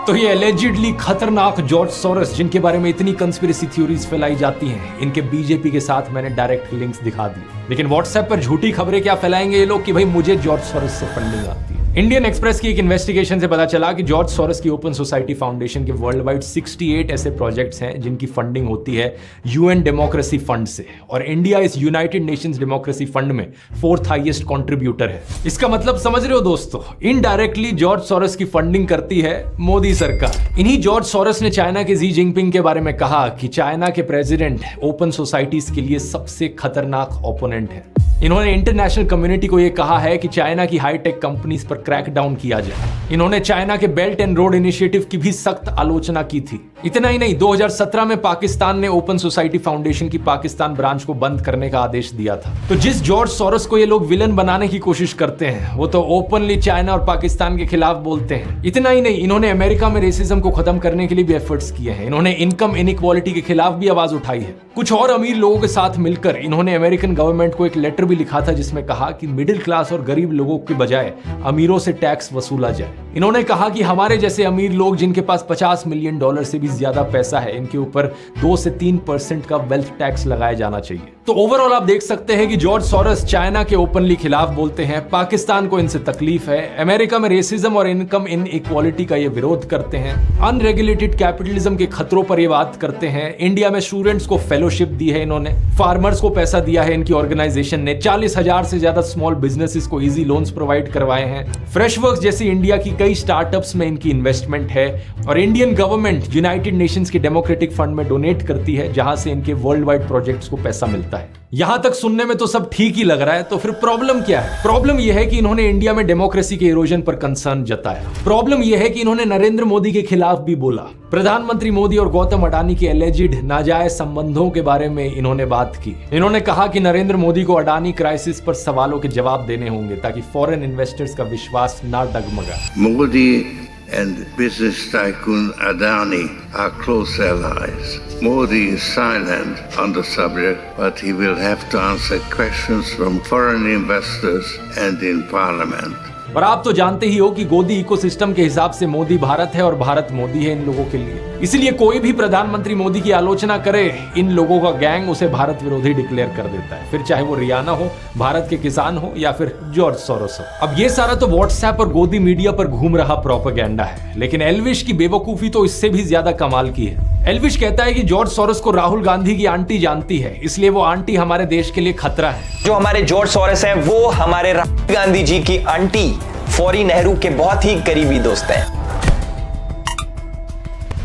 तो ये एलिजिडली खतरनाक जॉर्ज सोरोस, जिनके बारे में इतनी कंस्पिरेसी थ्योरीज फैलाई जाती हैं, इनके बीजेपी के साथ मैंने डायरेक्ट लिंक्स दिखा दिए। लेकिन व्हाट्सएप पर झूठी खबरें क्या फैलाएंगे ये लोग कि भाई मुझे जॉर्ज सोरोस से फंडिंग आती है। इंडियन एक्सप्रेस की एक इन्वेस्टिगेशन से पता चला कि जॉर्ज सोरोस की ओपन सोसाइटी फाउंडेशन के वर्ल्ड वाइड 68 ऐसे प्रोजेक्ट्स हैं जिनकी फंडिंग होती है UN डेमोक्रेसी फंड से, और इंडिया इस यूनाइटेड नेशंस डेमोक्रेसी फंड में 4th हाईएस्ट कंट्रीब्यूटर है। इसका मतलब समझ रहे हो दोस्तों, इनडायरेक्टली जॉर्ज सोरोस की फंडिंग करती है मोदी सरकार। इन्हीं जॉर्ज सोरोस ने चाइना के जी जिनपिंग के बारे में कहा कि चाइना के प्रेसिडेंट ओपन सोसाइटीज के लिए सबसे खतरनाक ओपोनेंट है। इन्होंने इंटरनेशनल कम्युनिटी को यह कहा है कि चाइना की हाईटेक कंपनीज पर क्रैकडाउन किया जाए। इन्होंने चाइना के बेल्ट एंड रोड इनिशिएटिव की भी सख्त आलोचना की थी। इतना ही नहीं, 2017 में पाकिस्तान ने ओपन सोसाइटी फाउंडेशन की पाकिस्तान ब्रांच को बंद करने का आदेश दिया था। तो जिस जॉर्ज सोरोस को ये लोग विलन बनाने की कोशिश करते हैं, वो तो ओपनली चाइना और पाकिस्तान के खिलाफ बोलते हैं। इतना ही नहीं, इन्होंने अमेरिका में रेसिज्म को खत्म करने के लिए भी एफर्ट्स किए हैं। इन्होंने इनकम इनइक्वालिटी के खिलाफ भी आवाज उठाई है। कुछ और अमीर लोगों के साथ मिलकर इन्होंने अमेरिकन गवर्नमेंट को एक लेटर भी लिखा था, जिसमें कहा कि मिडिल क्लास और गरीब लोगों के बजाय अमीरों से टैक्स वसूला जाए। इन्होंने कहा कि हमारे जैसे अमीर लोग जिनके पास $50 मिलियन से भी ज्यादा पैसा है, इनके ऊपर 2 से 3% का वेल्थ टैक्स लगाया जाना चाहिए। तो ओवरऑल आप देख सकते हैं कि जॉर्ज सोरोस चाइना के ओपनली खिलाफ बोलते हैं, पाकिस्तान को इनसे तकलीफ है, अमेरिका में रेसिज्म और इनकम इनइक्वालिटी का ये विरोध करते हैं, अनरेगुलेटेड कैपिटलिज्म के खतरों पर ये बात करते हैं। इंडिया में स्टूडेंट्स को फेलोशिप दी है इन्होंने, फार्मर्स को पैसा दिया है इनकी ऑर्गेनाइजेशन ने, 40,000 से ज्यादा स्मॉल बिजनेसेस को इजी लोन्स प्रोवाइड करवाए हैं। फ्रेशवर्क्स जैसी इंडिया की कई स्टार्टअप्स में इनकी इन्वेस्टमेंट है, और इंडियन गवर्नमेंट यूनाइटेड नेशंस के डेमोक्रेटिक फंड में डोनेट करती है, जहां से इनके वर्ल्ड वाइड प्रोजेक्ट्स को पैसा मिलता है। यहां तक सुनने में तो सब ठीक ही लग रहा है, तो फिर प्रॉब्लम क्या है? प्रॉब्लम यह है कि इन्होंने इंडिया में डेमोक्रेसी के इरोजन पर कंसर्न जताया। प्रॉब्लम यह है कि इन्होंने नरेंद्र मोदी के खिलाफ भी बोला। प्रधानमंत्री मोदी और गौतम अडानी के एलिजिड नाजायज संबंधों के बारे में इन्होंने बात की। इन्होंने कहा कि नरेंद्र मोदी को अडानी क्राइसिस पर सवालों के जवाब देने होंगे ताकि फॉरेन इन्वेस्टर्स का विश्वास ना डगमगाए। Modi and business tycoon Adani are close allies. Modi is silent on the subject, but he will have to answer questions from foreign investors and in parliament. और आप तो जानते ही हो कि गोदी इकोसिस्टम के हिसाब से मोदी भारत है और भारत मोदी है इन लोगों के लिए। इसलिए कोई भी प्रधानमंत्री मोदी की आलोचना करे, इन लोगों का गैंग उसे भारत विरोधी डिक्लेयर कर देता है, फिर चाहे वो रियाना हो, भारत के किसान हो या फिर जॉर्ज सोरोस हो। अब ये सारा तो व्हाट्सएप और गोदी मीडिया पर घूम रहा प्रोपेगेंडा है, लेकिन एल्विश की बेवकूफी तो इससे भी ज्यादा कमाल की है। एल्विश कहता है कि जॉर्ज सोरोस को राहुल गांधी की आंटी जानती है, इसलिए वो आंटी हमारे देश के लिए खतरा है। जो हमारे जॉर्ज सोरोस है वो हमारे राहुल गांधी जी की आंटी फौरी नेहरू के बहुत ही करीबी दोस्त हैं।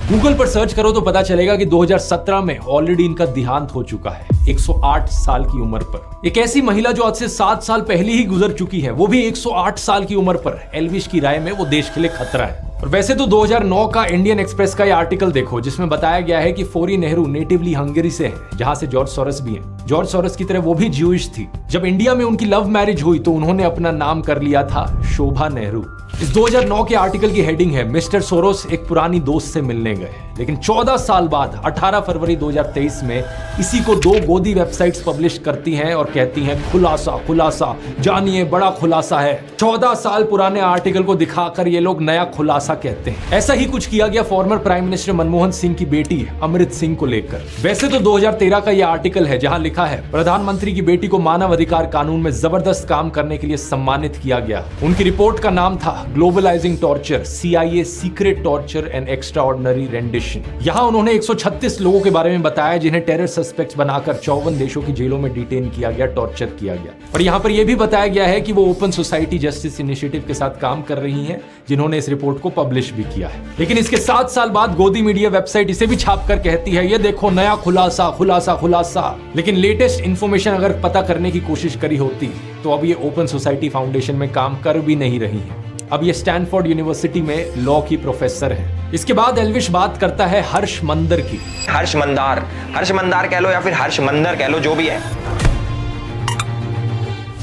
गूगल पर सर्च करो तो पता चलेगा कि 2017 में ऑलरेडी इनका देहांत हो चुका है, 108 साल की उम्र पर। एक ऐसी महिला जो आज से 7 साल पहले ही गुजर चुकी है, वो भी 108 साल की उम्र पर। एल्विश की राय में वो देश के लिए खतरा है। और वैसे तो 2009 का इंडियन एक्सप्रेस का ये आर्टिकल देखो, जिसमें बताया गया है कि फौरी नेहरू नेटिवली हंगरी से है, जहां से जॉर्ज सोरोस भी हैं। जॉर्ज सोरोस की तरह वो भी ज्यूइश थी। जब इंडिया में उनकी लव मैरिज हुई तो उन्होंने अपना नाम कर लिया था शोभा नेहरू। इस 2009 के आर्टिकल की हेडिंग है, मिस्टर सोरोस एक पुरानी दोस्त से मिलने गए। लेकिन 14 साल बाद 18 फरवरी 2023 में इसी को 2 गोदी वेबसाइट्स पब्लिश करती हैं और कहती हैं खुलासा खुलासा, जानिए बड़ा खुलासा है। 14 साल पुराने आर्टिकल को दिखाकर ये लोग नया खुलासा कहते हैं। ऐसा ही कुछ किया गया farmer prime minister Manmohan Singh की बेटी अमृत सिंह को लेकर। वैसे तो 2013 का यह आर्टिकल है जहां लिखा है प्रधानमंत्री की बेटी को मानव अधिकार कानून में जबरदस्त काम करने के लिए सम्मानित किया गया। उनकी रिपोर्ट का नाम था globalising torture, CIA secret torture and extraordinary rendition. यहां उन्होंने 136 लोगों के बारे में बताया जिन्हें टेरर सस्पेक्ट्स बनाकर 54 देशों की जेलों में डिटेन किया गया, टॉर्चर किया गया। और यहां पर यह भी बताया गया है कि वो ओपन सोसाइटी जस्टिस इनिशिएटिव के साथ काम कर रही हैं, जिन्होंने इस रिपोर्ट को पब्लिश भी किया है। लेकिन इसके 7 साल बाद गोदी मीडिया वेबसाइट इसे भी छापकर कहती है ये देखो नया खुलासा खुलासा खुलासा। लेकिन लेटेस्ट इंफॉर्मेशन अगर पता करने की कोशिश करी होती तो अब ये ओपन सोसाइटी फाउंडेशन में काम कर भी नहीं रही है। अब ये स्टैनफोर्ड यूनिवर्सिटी में लॉ की प्रोफेसर है। इसके बाद एल्विश बात करता है हर्ष मंदर की। हर्ष मंदार कह लो या फिर हर्ष मंदर कह लो, जो भी है।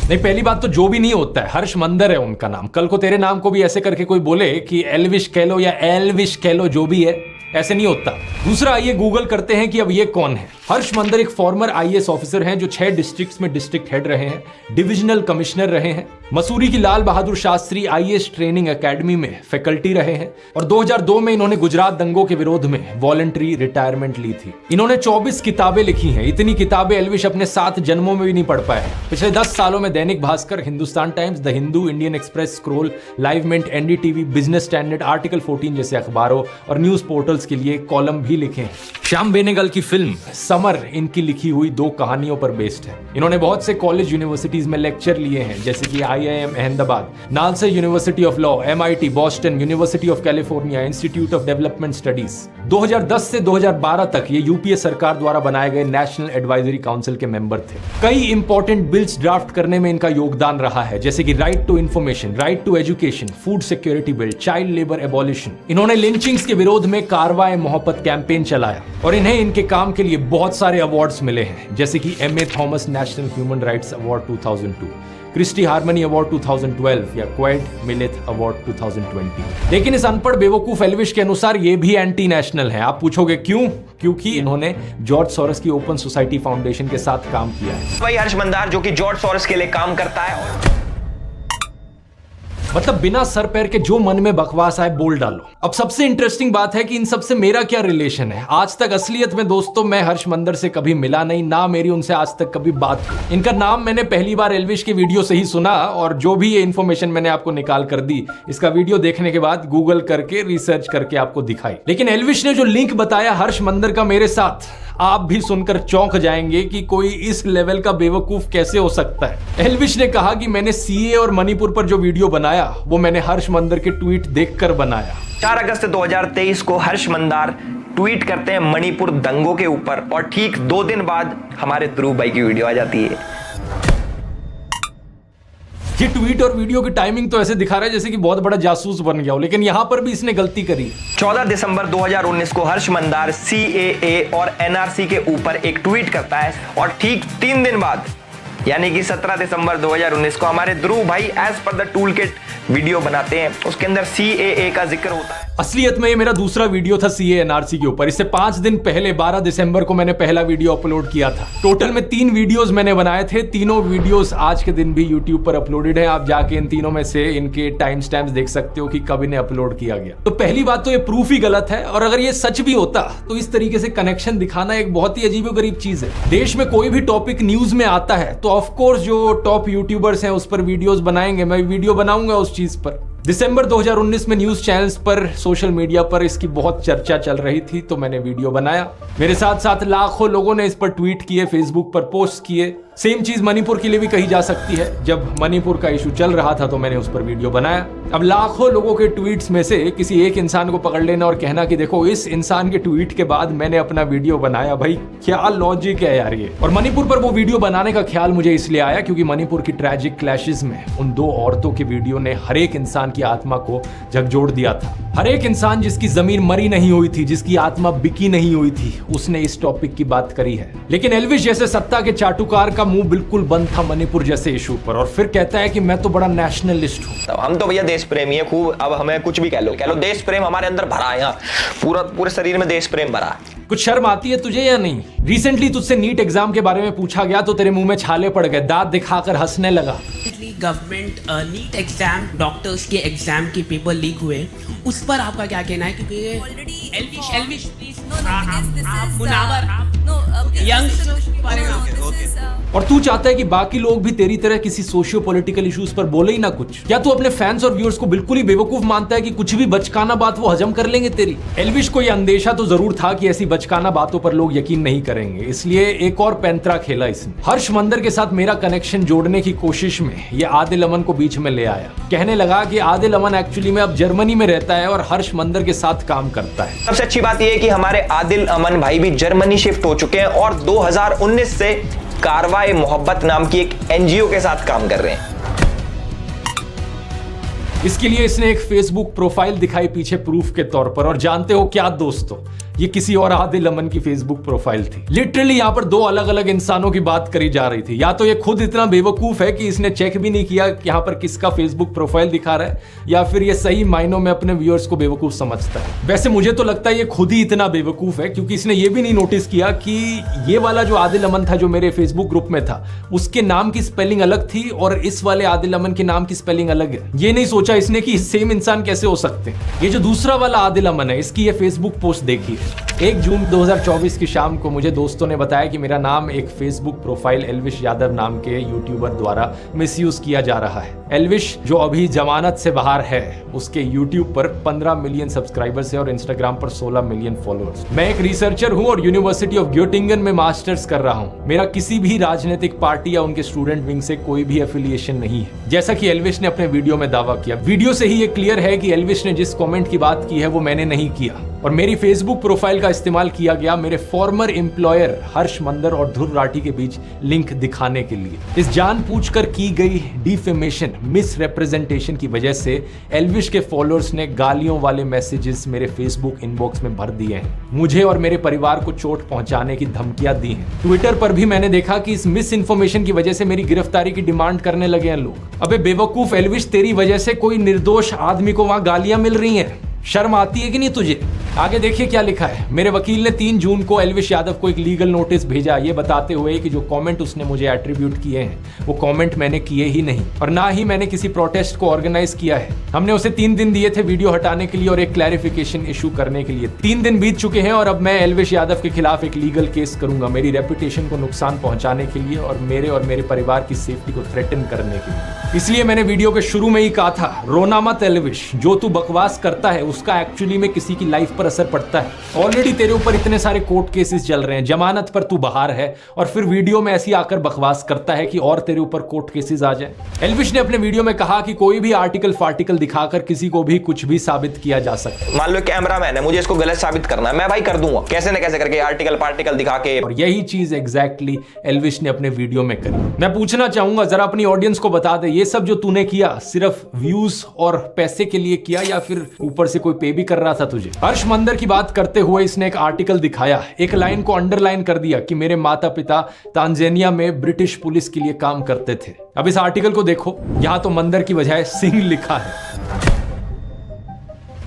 नहीं, पहली बात तो जो भी नहीं होता है, हर्ष मंदर है उनका नाम। कल को तेरे नाम को भी ऐसे करके कोई बोले कि एल्विश कह लो या एल्विश कह लो, जो भी है, ऐसे नहीं होता। दूसरा आइए गूगल करते हैं कि अब ये कौन है। हर्ष मंदर एक फॉर्मर IAS ऑफिसर हैं जो 6 डिस्ट्रिक्ट्स में डिस्ट्रिक्ट हेड रहे हैं, डिविजनल कमिश्नर रहे हैं, मसूरी की Lal Bahadur Shastri IAS training academy में फैकल्टी रहे हैं और 2002 में इन्होंने गुजरात दंगों के विरोध में वॉलंटरी रिटायरमेंट ली थी। इन्होंने 24 किताबें लिखी हैं। इतनी किताबें एल्विश अपने 7 जन्मों में भी नहीं पढ़ पाए। पिछले 10 सालों में Dainik Bhaskar, Hindustan Times, the Hindu, Indian Express, Scroll, Live Mint, NDTV, Business Standard, article 14 जैसे अखबारों और न्यूज पोर्टल्स के लिए कॉलम भी लिखे हैं। श्याम बेनेगल की फिल्म समर इनकी लिखी हुई 2 कहानियों पर बेस्ड है। इन्होंने बहुत से कॉलेज यूनिवर्सिटीज में लेक्चर लिए हैं, जैसे कि IIM Ahmedabad, NALSA university of law, MIT, Boston, university of California, institute of development studies. 2010 से 2012 तक ये UPA सरकार द्वारा बनाए गए नेशनल एडवाइजरी काउंसिल के मेंबर थे। कई इंपॉर्टेंट बिल्स ड्राफ्ट करने में इनका योगदान रहा है, जैसे कि right to information, right to education, food security bill, child labour abolition. इन्होंने लिंचिंग्स के विरोध में कारवाए मोहब्बत कैंपेन चलाया और इन्हें इनके काम के लिए बहुत सारे अवार्ड्स मिले हैं, जैसे कि MA Thomas national human rights award 2002, Christie harmony award 2012 या क्वाइड मिलेथ अवार्ड 2020। लेकिन इस अनपढ़ बेवकूफ एल्विश के अनुसार ये भी एंटी नेशनल है। आप पूछोगे क्यों? क्योंकि इन्होंने जॉर्ज सोरोस की ओपन सोसाइटी फाउंडेशन के साथ काम किया है। वही हर्ष मंदार जो कि जॉर्ज सोरोस के लिए काम करता है। मतलब बिना सर पैर के जो मन में बकवास आए बोल डालो। अब सबसे इंटरेस्टिंग बात है कि इन सबसे मेरा क्या रिलेशन है। आज तक असलियत में दोस्तों मैं हर्ष मंदर से कभी मिला नहीं, ना मेरी उनसे आज तक कभी बात हुई। इनका नाम मैंने पहली बार एल्विश के वीडियो से ही सुना और जो भी ये इन्फॉर्मेशन मैंने आपको निकाल कर दी, इसका वीडियो देखने के बाद गूगल करके रिसर्च करके आपको दिखाई। लेकिन एल्विश ने जो लिंक बताया हर्ष मंदर का मेरे साथ, आप भी सुनकर चौंक जाएंगे कि कोई इस लेवल का बेवकूफ कैसे हो सकता है। एल्विश ने कहा कि मैंने CA और मणिपुर पर जो वीडियो बनाया वो मैंने हर्ष मंदर के ट्वीट देखकर बनाया। 4 अगस्त 2023 को हर्ष मंदार ट्वीट करते हैं मणिपुर दंगों के ऊपर और ठीक 2 दिन बाद हमारे ध्रुव भाई की वीडियो आ जाती है। ये ट्वीट और वीडियो की टाइमिंग तो ऐसे दिखा रहा है जैसे कि बहुत बड़ा जासूस बन गया हो, लेकिन यहां पर भी इसने गलती करी। 14 दिसंबर 2019 को हर्ष मंदार CAA और NRC के ऊपर एक ट्वीट करता है और ठीक 3 दिन बाद यानी कि 17 दिसंबर 2019 को हमारे ध्रुव भाई as per the tool kit video बनाते हैं। उसके अंदर CAA का जिक्र होता है। असलियत में ये मेरा दूसरा वीडियो था CA NRC के ऊपर। इससे 5 दिन पहले 12 दिसंबर को मैंने पहला वीडियो अपलोड किया था। टोटल में 3 वीडियोस मैंने बनाए थे। तीनों वीडियोस आज के दिन भी YouTube पर अपलोडेड है। आप जाके इन तीनों में से इनके टाइम स्टैम्प्स देख सकते हो कि कब इन्हें अपलोड किया गया। तो पहली बात तो ये प्रूफ ही गलत है, और अगर ये सच भी होता तो इस तरीके से कनेक्शन दिखाना एक बहुत ही अजीबोगरीब चीज है। देश में कोई भी टॉपिक न्यूज में आता है तो ऑफकोर्स जो टॉप यूट्यूबर्स हैं उस पर वीडियोस बनाएंगे, मैं वीडियो बनाऊंगा उस चीज पर। दिसंबर 2019 में न्यूज चैनल्स पर, सोशल मीडिया पर इसकी बहुत चर्चा चल रही थी तो मैंने वीडियो बनाया। मेरे साथ साथ लाखों लोगों ने इस पर ट्वीट किए, फेसबुक पर पोस्ट किए। सेम चीज मणिपुर के लिए भी कही जा सकती है। जब मणिपुर का इशू चल रहा था तो मैंने उस पर वीडियो बनाया। अब लाखों लोगों के ट्वीट्स में से किसी एक इंसान को पकड़ लेना और कहना कि देखो इस इंसान के ट्वीट के बाद मैंने अपना वीडियो बनाया, भाई क्या लॉजिक है यार ये। और मणिपुर पर वो वीडियो बनाने का ख्याल मुझे इसलिए आया क्योंकि मणिपुर की ट्रैजिक क्लैशेस में उन 2 औरतों के वीडियो ने हर एक इंसान की आत्मा को झकझोर दिया था। हर एक इंसान जिसकी जमीन मरी नहीं हुई थी, जिसकी आत्मा बिकी नहीं हुई थी, उसने इस टॉपिक की बात करी है। लेकिन एल्विश जैसे सत्ता के चाटुकार का मुंह बिल्कुल बंद था मणिपुर जैसे इशू पर, और फिर कहता है कि मैं तो बड़ा नेशनलिस्ट हूँ। हम तो भैया देश प्रेमी है खूब, अब हमें कुछ भी कह लो देश प्रेम हमारे अंदर भरा है, यहाँ पूरे शरीर में देश प्रेम भरा है। कुछ शर्म आती है तुझे या नहीं? रिसेंटली तुझसे नीट एग्जाम के बारे में पूछा गया तो तेरे मुंह में छाले पड़ गए, दांत दिखाकर हंसने लगा। गवर्नमेंट नीट एग्जाम, डॉक्टर्स के एग्जाम के पेपर लीक हुए, उस पर आपका क्या कहना है? क्योंकि एल्विश प्लीज और तू चाहता है कि बाकी लोग भी तेरी तरह किसी सोशियो पॉलिटिकल इश्यूज पर बोले ही ना कुछ? क्या तू अपने फैंस और व्यूअर्स को बिल्कुल ही बेवकूफ मानता है कि कुछ भी बचकाना बात वो हजम कर लेंगे तेरी? एल्विश को यह अंदेशा तो जरूर था कि ऐसी बचकाना बातों पर लोग यकीन नहीं करेंगे, इसलिए एक और पैंतरा खेला इसने। हर्ष मंदर के साथ मेरा कनेक्शन जोड़ने की कोशिश में ये आदिल अमन को बीच में ले आया। कहने लगा कि आदिल अमन एक्चुअली में अब जर्मनी में रहता है और हर्ष मंदर के साथ काम करता है। सबसे अच्छी बात यह है कि हमारे आदिल अमन भाई भी जर्मनी शिफ्ट हो चुके हैं और 2019 से कारवाए मोहब्बत नाम की एक एनजीओ के साथ काम कर रहे हैं। इसके लिए इसने एक फेसबुक प्रोफाइल दिखाई पीछे प्रूफ के तौर पर, और जानते हो क्या दोस्तों, ये किसी और आदिल अमन की फेसबुक प्रोफाइल थी। लिटरली यहाँ पर दो अलग अलग इंसानों की बात करी जा रही थी। या तो ये खुद इतना बेवकूफ है कि इसने चेक भी नहीं किया कि यहाँ पर किसका फेसबुक प्रोफाइल दिखा रहा है, या फिर ये सही मायनों में अपने व्यूअर्स को बेवकूफ समझता है। वैसे मुझे तो लगता है ये खुद ही इतना बेवकूफ है, क्योंकि इसने ये भी नहीं नोटिस किया कि ये वाला जो आदिल अमन था जो मेरे फेसबुक ग्रुप में था, उसके नाम की स्पेलिंग अलग थी और इस वाले आदिल अमन के नाम की स्पेलिंग अलग है। ये नहीं सोचा इसने कि सेम इंसान कैसे हो सकते हैं। ये जो दूसरा वाला आदिल अमन है, इसकी ये फेसबुक पोस्ट देखी है। 1 जून 2024 की शाम को मुझे दोस्तों ने बताया कि मेरा नाम एक फेसबुक प्रोफाइल एल्विश यादव नाम के यूट्यूबर द्वारा मिसयूज किया जा रहा है। एल्विश जो अभी जमानत से बाहर है, उसके यूट्यूब पर 15 मिलियन सब्सक्राइबर्स है और इंस्टाग्राम पर 16 मिलियन फॉलोअर्स। मैं एक रिसर्चर हूं और यूनिवर्सिटी ऑफ ग्योटिंगन में मास्टर्स कर रहा हूं। मेरा किसी भी राजनीतिक पार्टी या उनके स्टूडेंट विंग से कोई भी एफिलिएशन नहीं है, जैसा कि एल्विश ने अपने वीडियो में दावा किया। वीडियो से ही ये क्लियर है कि एल्विश ने जिस कमेंट की बात की है वो मैंने नहीं किया, और मेरी फेसबुक प्रोफाइल का इस्तेमाल किया गया मेरे फॉर्मर एम्प्लॉयर हर्ष मंदर और ध्रुव राठी के बीच लिंक दिखाने के लिए। इस जानबूझकर की गई डिफेमेशन, मिस रिप्रेजेंटेशन की वजह से एल्विश के फॉलोअर्स ने गालियों वाले मैसेजेस मेरे फेसबुक इनबॉक्स में भर दिए हैं। मुझे और मेरे परिवार को चोट पहुंचाने की धमकियां दी हैं। ट्विटर पर भी मैंने देखा कि इस मिस इन्फॉर्मेशन की वजह से मेरी गिरफ्तारी की डिमांड करने लगे हैं लोग। अबे बेवकूफ एल्विश, तेरी वजह से कोई निर्दोष आदमी को वहां गालियां मिल रही हैं। शर्म आती है कि नहीं तुझे? आगे देखिए क्या लिखा है। मेरे वकील ने 3 जून को एल्विश यादव को एक लीगल नोटिस भेजा, ये बताते हुए कि जो कमेंट उसने मुझे एट्रीब्यूट किए हैं वो कमेंट मैंने किए ही नहीं, और ना ही मैंने किसी प्रोटेस्ट को ऑर्गेनाइज किया है। हमने उसे 3 दिन दिए थे वीडियो हटाने के लिए और एक क्लैरिफिकेशन इशू करने के लिए। 3 दिन बीत चुके हैं और अब मैं एल्विश यादव के खिलाफ एक लीगल केस करूंगा, मेरी रेपुटेशन को नुकसान पहुंचाने के लिए और मेरे परिवार की सेफ्टी को थ्रेटन करने के लिए। इसलिए मैंने वीडियो के शुरू में ही कहा था, रोना मत एल्विश, जो तू बकवास करता है उसका एक्चुअली में किसी की लाइफ पर असर पड़ता है। ऑलरेडी तेरे ऊपर इतने सारे कोर्ट केसेस चल रहे हैं, जमानत पर तू बाहर है, और फिर वीडियो में ऐसी आकर बकवास करता है कि और तेरे ऊपर कोर्ट केसेस आ जाए। एल्विश ने अपने वीडियो में कहा कि कोई भी आर्टिकल फार्टिकल दिखाकर किसी को भी कुछ भी साबित किया जा सकता है। मान लो कैमरामैन है, मुझे इसको गलत साबित करना है, मैं भाई कर दूंगा कैसे न कैसे करके, आर्टिकल पार्टिकल दिखा के। और यही चीज एग्जैक्टली एल्विश ने अपने वीडियो में करी। मैं पूछना चाहूंगा, जरा अपनी ऑडियंस को बता दे, ये सब जो तूने किया सिर्फ व्यूज और पैसे के लिए किया या फिर ऊपर से कोई पे भी कर रहा था तुझे? हर्ष मंदर की बात करते हुए इसने एक आर्टिकल दिखाया, एक लाइन को अंडरलाइन कर दिया कि मेरे माता पिता तांजानिया में ब्रिटिश पुलिस के लिए काम करते थे। अब इस आर्टिकल को देखो, यहां तो मंदर की बजाय सिंह लिखा है।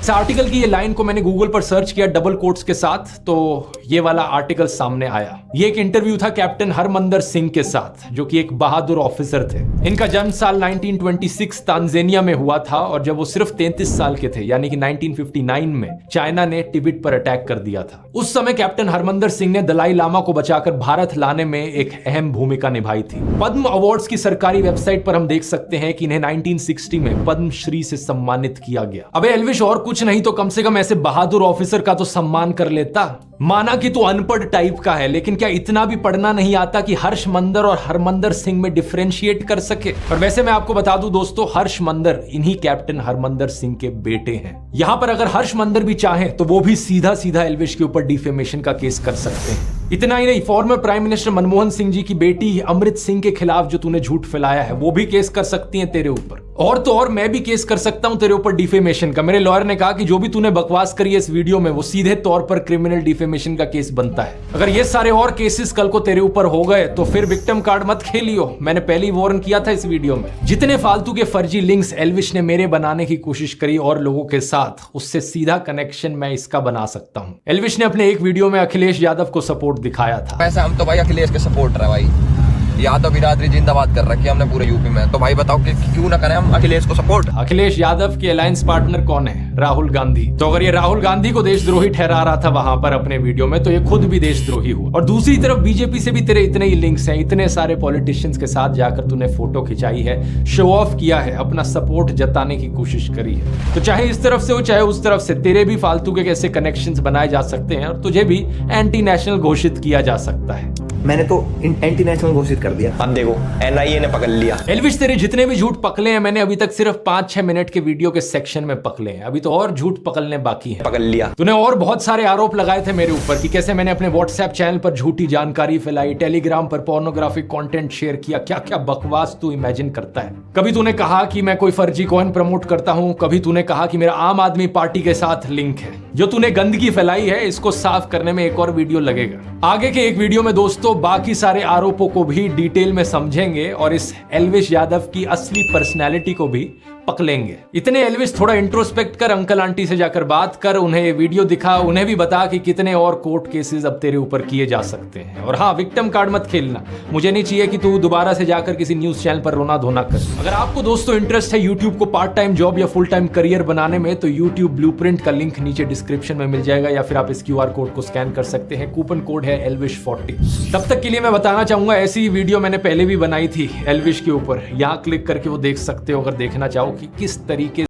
इस आर्टिकल की ये लाइन को मैंने गूगल पर सर्च किया डबल कोट्स के साथ, तो ये वाला आर्टिकल सामने आया। ये एक इंटरव्यू था कैप्टन हरमंदर सिंह के साथ, जो कि एक बहादुर ऑफिसर थे। इनका जन्म साल 1926 तांजानिया में हुआ था, और जब वो सिर्फ 33 साल के थे, यानी कि 1959 में चाइना ने तिब्बत पर अटैक कर दिया था। उस समय कैप्टन हरमंदर सिंह ने दलाई लामा को बचाकर भारत लाने में एक अहम भूमिका निभाई थी। पद्म अवार्ड्स की सरकारी वेबसाइट पर हम देख सकते हैं कि इन्हें 1960 में पद्मश्री से सम्मानित किया गया। अबे एल्विश, और कुछ नहीं तो कम से कम ऐसे बहादुर ऑफिसर का तो सम्मान कर लेता। माना कि तू अनपढ़ टाइप का है, लेकिन क्या इतना भी पढ़ना नहीं आता कि हर्ष मंदर और हरमंदर सिंह में डिफरेंशिएट कर सके? और वैसे मैं आपको बता दूं दोस्तों, हर्ष मंदर इन्हीं कैप्टन हरमंदर सिंह के बेटे हैं। यहां पर अगर हर्ष मंदर भी चाहें तो वो भी सीधा सीधा एल्विश के ऊपर डिफेमेशन का केस कर सकते हैं। इतना ही नहीं, former prime minister Manmohan Singh ji की बेटी अमृत सिंह के खिलाफ जो तूने झूठ फैलाया है, वो भी केस कर सकती हैं तेरे ऊपर। और तो और मैं भी केस कर सकता हूं तेरे ऊपर डिफेमेशन का। मेरे लॉयर ने कहा कि जो भी तूने बकवास करी है इस वीडियो में वो सीधे तौर पर क्रिमिनल डिफेमेशन का केस बनता है। अगर ये सारे और केसेस कल को तेरे ऊपर हो गए तो फिर विक्टिम कार्ड मत खेलियो। मैंने पहले ही वार्न किया था इस वीडियो में। जितने फालतू के फर्जी लिंक्स एल्विश ने मेरे बनाने की कोशिश करी और लोगों के साथ, उससे सीधा कनेक्शन मैं इसका बना सकता हूं। एल्विश ने अपने एक वीडियो में अखिलेश यादव को सपोर्ट दिखाया था। वैसे हम तो भाई अखिलेश के सपोर्टर है भाई, यादव बिरादरी जिंदाबाद कर रखी है हमने पूरे यूपी में। तो भाई बताओ कि क्यों ना करें हम अखिलेश को सपोर्ट। अखिलेश यादव के अलायंस पार्टनर कौन है? राहुल गांधी। तो अगर ये राहुल गांधी को देशद्रोही ठहरा रहा था वहां पर अपने वीडियो में, तो ये खुद भी देशद्रोही हुआ। और दूसरी तरफ बीजेपी से भी तेरे इतने ही लिंक्स हैं, इतने सारे पॉलिटिशियंस के साथ जाकर तूने फोटो खिंचाई है, शो ऑफ किया है, अपना सपोर्ट जताने की कोशिश करी है। तो चाहे इस तरफ से हो चाहे उस तरफ से, तेरे भी फालतू के कैसे कनेक्शंस बनाए जा सकते हैं और तुझे भी एंटी नेशनल घोषित किया जा सकता है। मैंने तो एंटी नेशनल घोषित कर दिया, अब देखो एनआईए ने पकड़ लिया। एल्विश तेरे जितने भी झूठ पकड़े हैं मैंने अभी तक सिर्फ 5-6 मिनट के वीडियो के सेक्शन में पकड़े हैं, अभी तो और झूठ पकड़ने बाकी है। पकड़ लिया। तूने और बहुत सारे आरोप लगाए थे मेरे ऊपर कि कैसे मैंने अपने व्हाट्सएप चैनल पर झूठी जानकारी फैलाई, टेलीग्राम पर पोर्नोग्राफिक कंटेंट शेयर किया, क्या क्या बकवास तू इमेजिन करता है। कभी तूने कहा कि मैं कोई फर्जी कॉइन प्रमोट करता हूं, कभी तूने कहा कि मेरा आम आदमी पार्टी के साथ लिंक है। जो तूने गंदगी फैलाई है इसको साफ करने में एक और वीडियो लगेगा। आगे के एक वीडियो में दोस्तों बाकी सारे आरोपों को भी डिटेल में समझेंगे और इस एल्विश यादव की असली पर्सनैलिटी को भी पकड़ेंगे। इतने एल्विश थोड़ा इंट्रोस्पेक्ट कर, अंकल आंटी से जाकर बात कर, उन्हें ये वीडियो दिखा, उन्हें भी बता कि कितने और कोर्ट केसेस अब तेरे ऊपर किए जा सकते हैं। और हाँ, विक्टिम कार्ड मत खेलना। मुझे नहीं चाहिए कि तू दोबारा से जाकर किसी न्यूज चैनल पर रोना धोना कर। अगर आपको दोस्तों इंटरेस्ट है यूट्यूब को पार्ट टाइम जॉब या फुल टाइम करियर बनाने में, तो यूट्यूब ब्लूप्रिंट का लिंक नीचे डिस्क्रिप्शन में मिल जाएगा या फिर आप इस QR कोड को स्कैन कर सकते हैं। कूपन कोड है ELVISH40। तब तक के लिए मैं बताना चाहूंगा ऐसी ही वीडियो मैंने पहले भी बनाई थी एल्विश के ऊपर, यहाँ क्लिक करके वो देख सकते हो अगर देखना चाहो कि किस तरीके